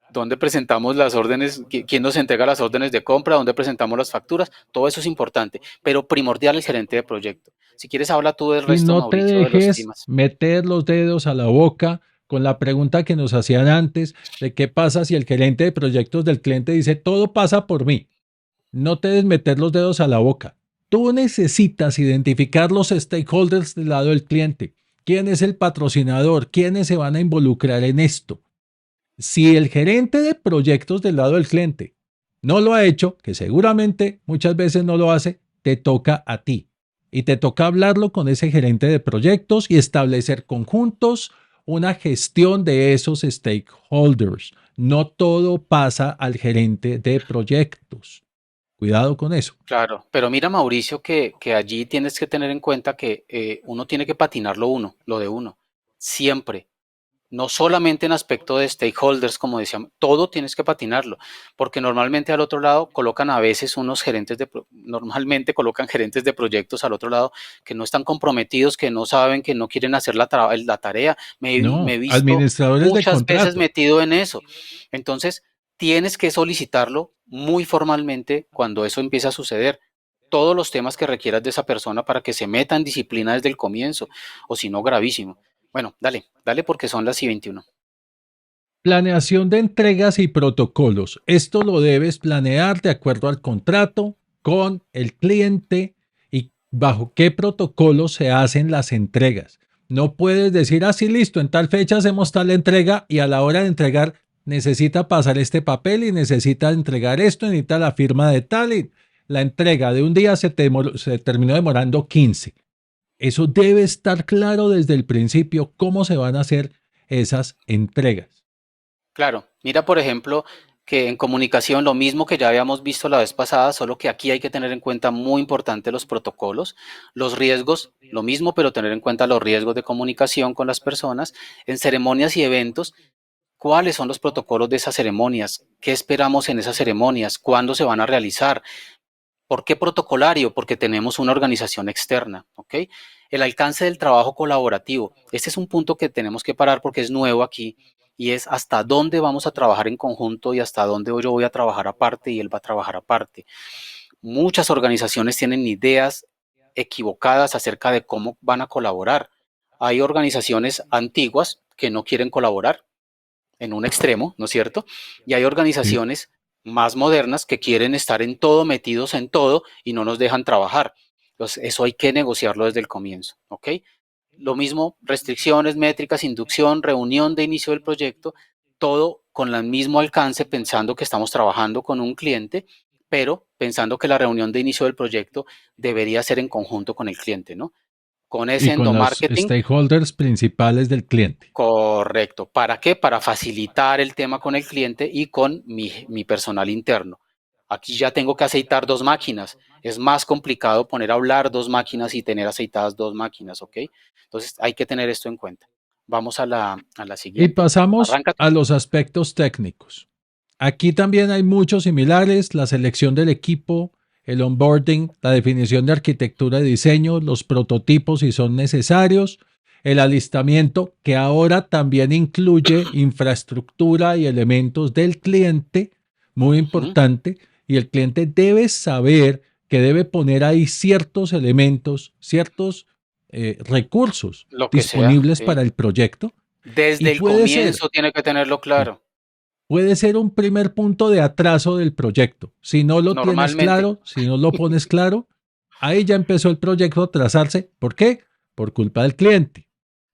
dónde presentamos las órdenes, quién nos entrega las órdenes de compra, dónde presentamos las facturas, todo eso es importante, pero primordial el gerente de proyecto. Si quieres, habla tú del Y resto, no te Mauricio, de los dejes temas. meter los dedos a la boca con la pregunta que nos hacían antes de qué pasa si el gerente de proyectos del cliente dice todo pasa por mí. No te des meter los dedos a la boca. Tú necesitas identificar los stakeholders del lado del cliente. ¿Quién es el patrocinador? ¿Quiénes se van a involucrar en esto? Si el gerente de proyectos del lado del cliente no lo ha hecho, que seguramente muchas veces no lo hace, te toca a ti. Y te toca hablarlo con ese gerente de proyectos y establecer conjuntos, una gestión de esos stakeholders. No todo pasa al gerente de proyectos. Cuidado con eso. Claro, pero mira, Mauricio, que allí tienes que tener en cuenta que uno tiene que patinar lo de uno, siempre. No solamente en aspecto de stakeholders, como decíamos, todo tienes que patinarlo, porque normalmente al otro lado colocan a veces unos gerentes normalmente colocan gerentes de proyectos al otro lado que no están comprometidos, que no saben, que no quieren hacer la tarea. Me he No, visto administradores de muchas veces contrato. metido en eso. Entonces, tienes que solicitarlo muy formalmente cuando eso empieza a suceder. Todos los temas que requieras de esa persona para que se meta en disciplina desde el comienzo, o si no, gravísimo. Bueno, dale, dale porque son las y 21. Planeación de entregas y protocolos. Esto lo debes planear de acuerdo al contrato con el cliente y bajo qué protocolos se hacen las entregas. No puedes decir así, listo, en tal fecha hacemos tal entrega y a la hora de entregar necesita pasar este papel y necesita entregar esto, necesita la firma de tal y la entrega de un día se terminó demorando 15. Eso debe estar claro desde el principio cómo se van a hacer esas entregas. Claro, mira por ejemplo que en comunicación lo mismo que ya habíamos visto la vez pasada, solo que aquí hay que tener en cuenta muy importante los protocolos, los riesgos, lo mismo, pero tener en cuenta los riesgos de comunicación con las personas. En ceremonias y eventos, ¿cuáles son los protocolos de esas ceremonias? ¿Qué esperamos en esas ceremonias? ¿Cuándo se van a realizar? ¿Por qué protocolario? Porque tenemos una organización externa, ¿ok? El alcance del trabajo colaborativo. Este es un punto que tenemos que parar porque es nuevo aquí y es hasta dónde vamos a trabajar en conjunto y hasta dónde yo voy a trabajar aparte y él va a trabajar aparte. Muchas organizaciones tienen ideas equivocadas acerca de cómo van a colaborar. Hay organizaciones antiguas que no quieren colaborar en un extremo, ¿no es cierto? Y hay Sí. organizaciones más modernas que quieren estar en todo, metidos en todo y no nos dejan trabajar. Entonces, eso hay que negociarlo desde el comienzo, ¿ok? Lo mismo, restricciones, métricas, inducción, reunión de inicio del proyecto, todo con el mismo alcance, pensando que estamos trabajando con un cliente, pero pensando que la reunión de inicio del proyecto debería ser en conjunto con el cliente, ¿no? Con ese Y con los endomarketing. stakeholders principales del cliente. Correcto. ¿Para qué? Para facilitar el tema con el cliente y con mi personal interno. Aquí ya tengo que aceitar dos máquinas. Es más complicado poner a hablar dos máquinas y tener aceitadas dos máquinas, ¿ok? Entonces hay que tener esto en cuenta. Vamos a la Y siguiente. pasamos Arranca tú. a los aspectos técnicos. Aquí también hay muchos similares, la selección del equipo, el onboarding, la definición de arquitectura y diseño, los prototipos si son necesarios, el alistamiento que ahora también incluye infraestructura y elementos del cliente, muy Ujú. importante, y el cliente debe saber que debe poner ahí ciertos elementos, ciertos recursos Lo que sea, disponibles sí. para el proyecto y Desde el comienzo tiene que tenerlo claro. puede ser un primer punto de atraso del proyecto. Si no lo tienes Normalmente. claro, si no lo pones claro, ahí ya empezó el proyecto a atrasarse. ¿Por qué? Por culpa del cliente.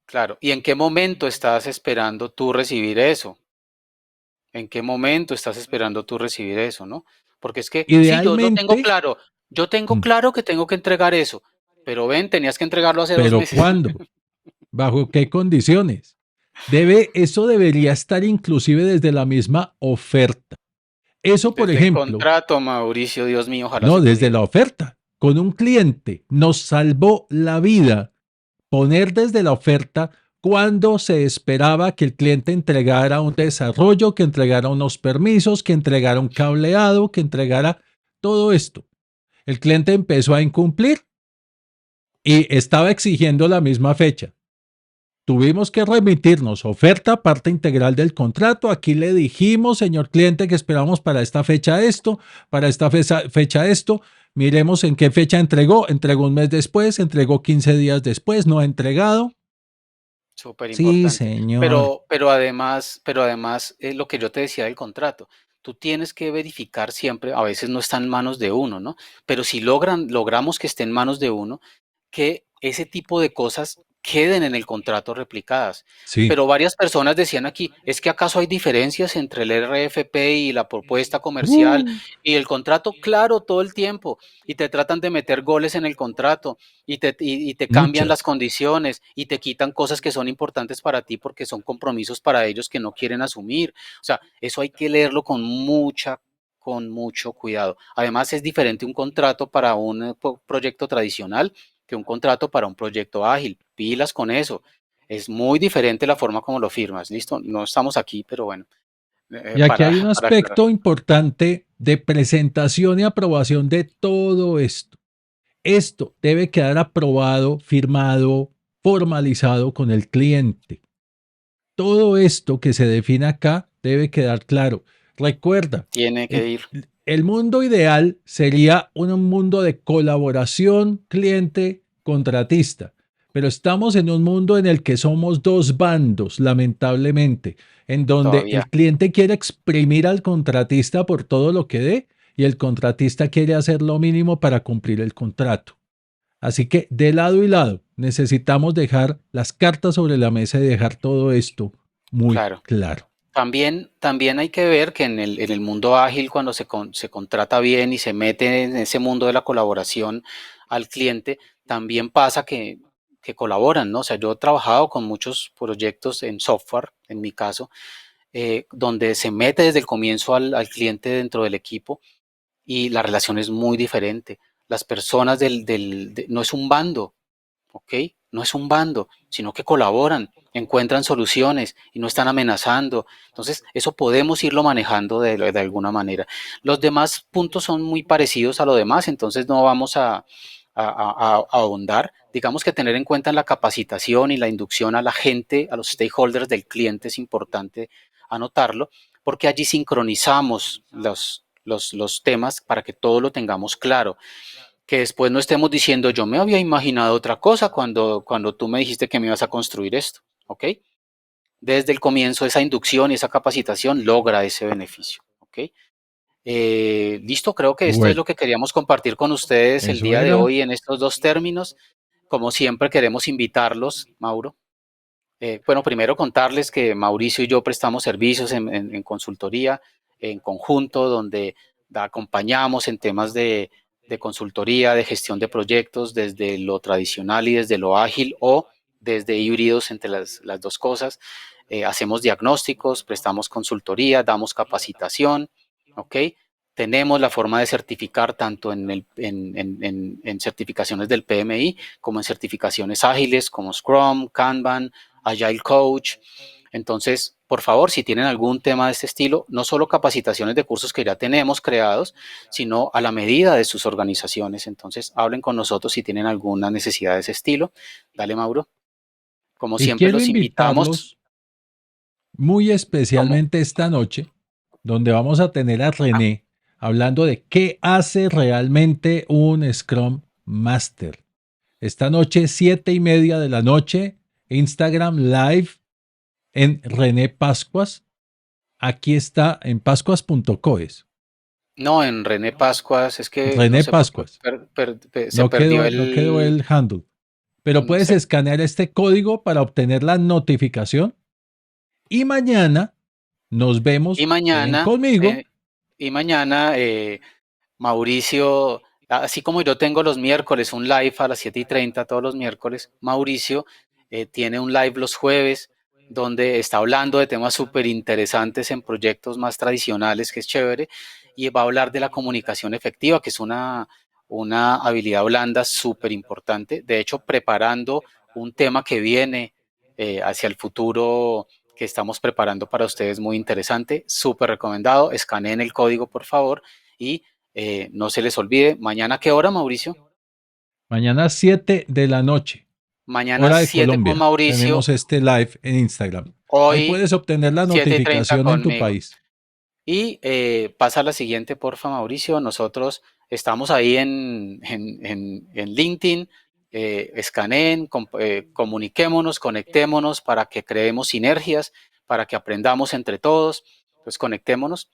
Claro. ¿Y en qué momento estás esperando tú recibir eso? ¿En qué momento estás esperando tú recibir eso, no? Porque es que, sí, yo lo tengo Idealmente, claro, yo tengo mm, claro que tengo que entregar eso, pero ven, tenías que entregarlo hace dos pero meses. ¿cuándo? ¿Bajo qué condiciones? Eso debería estar inclusive desde la misma oferta. Eso, por Desde el ejemplo, contrato, Mauricio, Dios mío, ojalá no se desde pudiera. la oferta. Con un cliente nos salvó la vida poner desde la oferta cuando se esperaba que el cliente entregara un desarrollo, que entregara unos permisos, que entregara un cableado, que entregara todo esto. El cliente empezó a incumplir y estaba exigiendo la misma fecha. Tuvimos que remitirnos oferta, parte integral del contrato. Aquí le dijimos, señor cliente, que esperamos para esta fecha esto, para esta fecha esto. Miremos en qué fecha entregó. Entregó un mes después, entregó 15 días después, no ha entregado. Súper Sí, importante. señor. Pero además, lo que yo te decía del contrato, tú tienes que verificar siempre, a veces no está en manos de uno, ¿no? Pero si logramos que esté en manos de uno, que ese tipo de cosas queden en el contrato replicadas. Sí. Pero varias personas decían aquí, ¿es que acaso hay diferencias entre el RFP y la propuesta comercial Uh, y el contrato? Claro, todo el tiempo. Y te tratan de meter goles en el contrato y te cambian las muchas. condiciones y te quitan cosas que son importantes para ti porque son compromisos para ellos que no quieren asumir. O sea, eso hay que leerlo con mucho cuidado. Además, es diferente un contrato para un proyecto tradicional que un contrato para un proyecto ágil. Pilas con eso. Es muy diferente la forma como lo firmas. Listo, no estamos aquí, pero bueno, Y aquí hay un para aclarar. aspecto importante de presentación y aprobación de todo esto. Esto debe quedar aprobado, firmado, formalizado con el cliente. Todo esto que se define acá debe quedar claro. Recuerda, Tiene que el, ir. el mundo ideal sería un mundo de colaboración cliente-contratista, pero estamos en un mundo en el que somos dos bandos, lamentablemente, en donde Todavía. el cliente quiere exprimir al contratista por todo lo que dé y el contratista quiere hacer lo mínimo para cumplir el contrato. Así que de lado y lado necesitamos dejar las cartas sobre la mesa y dejar todo esto muy Claro. claro. También hay que ver que en el mundo ágil, cuando se contrata bien y se mete en ese mundo de la colaboración al cliente, también pasa que colaboran, ¿no? O sea, yo he trabajado con muchos proyectos en software, en mi caso, donde se mete desde el comienzo al cliente dentro del equipo y la relación es muy diferente. Las personas no es un bando, ¿ok? No es un bando, sino que colaboran, encuentran soluciones y no están amenazando. Entonces, eso podemos irlo manejando de alguna manera. Los demás puntos son muy parecidos a lo demás, entonces no vamos a ahondar. Digamos que tener en cuenta la capacitación y la inducción a la gente, a los stakeholders del cliente es importante anotarlo, porque allí sincronizamos los temas para que todo lo tengamos claro, que después no estemos diciendo yo me había imaginado otra cosa cuando tú me dijiste que me ibas a construir esto, ¿ok? Desde el comienzo esa inducción y esa capacitación logra ese beneficio, ¿ok? Listo, creo que esto es Bueno, lo que queríamos compartir con ustedes el eso día de era. hoy en estos dos términos. Como siempre queremos invitarlos, Mauro. Bueno, primero contarles que Mauricio y yo prestamos servicios en consultoría en conjunto, donde acompañamos en temas de consultoría, de gestión de proyectos, desde lo tradicional y desde lo ágil o desde híbridos entre las dos cosas. Hacemos diagnósticos, prestamos consultoría, damos capacitación, ¿ok? Tenemos la forma de certificar tanto en certificaciones del PMI como en certificaciones ágiles como Scrum, Kanban, Agile Coach. Entonces, por favor, si tienen algún tema de este estilo, no solo capacitaciones de cursos que ya tenemos creados, sino a la medida de sus organizaciones. Entonces, hablen con nosotros si tienen alguna necesidad de ese estilo. Dale, Mauro. Como Y siempre, quiero los invitamos. invitarlos muy Como, especialmente esta noche, donde vamos a tener a René hablando de qué hace realmente un Scrum Master. Esta noche, 7:30 de la noche, Instagram Live en René Pascuas. Aquí está en pascuas.coes. no, en René Pascuas, es que no René sé por qué Pascuas. se perdió No quedó el handle. Pero puedes se- escanear este código para obtener la notificación y mañana nos y vemos mañana, conmigo. Mauricio, así como yo tengo los miércoles un live a las 7:30 todos los miércoles, Mauricio tiene un live los jueves donde está hablando de temas súper interesantes en proyectos más tradicionales, que es chévere, y va a hablar de la comunicación efectiva, que es una habilidad blanda súper importante. De hecho, preparando un tema que viene hacia el futuro que estamos preparando para ustedes muy interesante, súper recomendado. Escaneen el código, por favor, y No se les olvide, mañana, ¿qué hora, Mauricio? Mañana 7 de la noche, Mañana hora de 7 con Colombia, Mauricio, tenemos este live en Instagram. Ahí hoy puedes obtener la 7:30 notificación en tu conmigo. país. Y pasa a la siguiente, porfa, Mauricio. Nosotros estamos ahí en LinkedIn. Escaneen, comuniquémonos, conectémonos para que creemos sinergias, para que aprendamos entre todos. Pues conectémonos.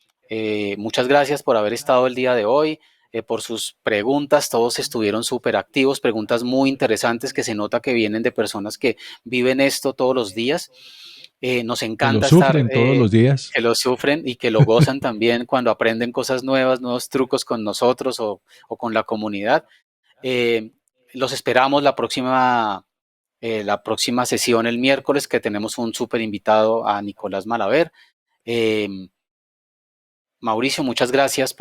Muchas gracias por haber estado el día de hoy, por sus preguntas. Todos estuvieron súper activos, preguntas muy interesantes que se nota que vienen de personas que viven esto todos los días. Nos Que lo encanta estar, sufren todos los días. que lo sufren y que lo gozan también cuando aprenden cosas nuevas, nuevos trucos con nosotros o con la comunidad. Eh, los esperamos la próxima sesión el miércoles, que tenemos un súper invitado a Nicolás Malaver. Eh, Mauricio, muchas gracias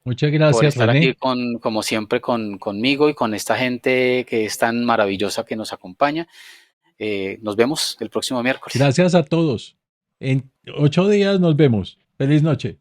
Muchas por gracias, estar aquí René. como siempre conmigo y con esta gente que es tan maravillosa que nos acompaña. Nos vemos el próximo miércoles. Gracias a todos. En 8 días nos vemos. Feliz noche.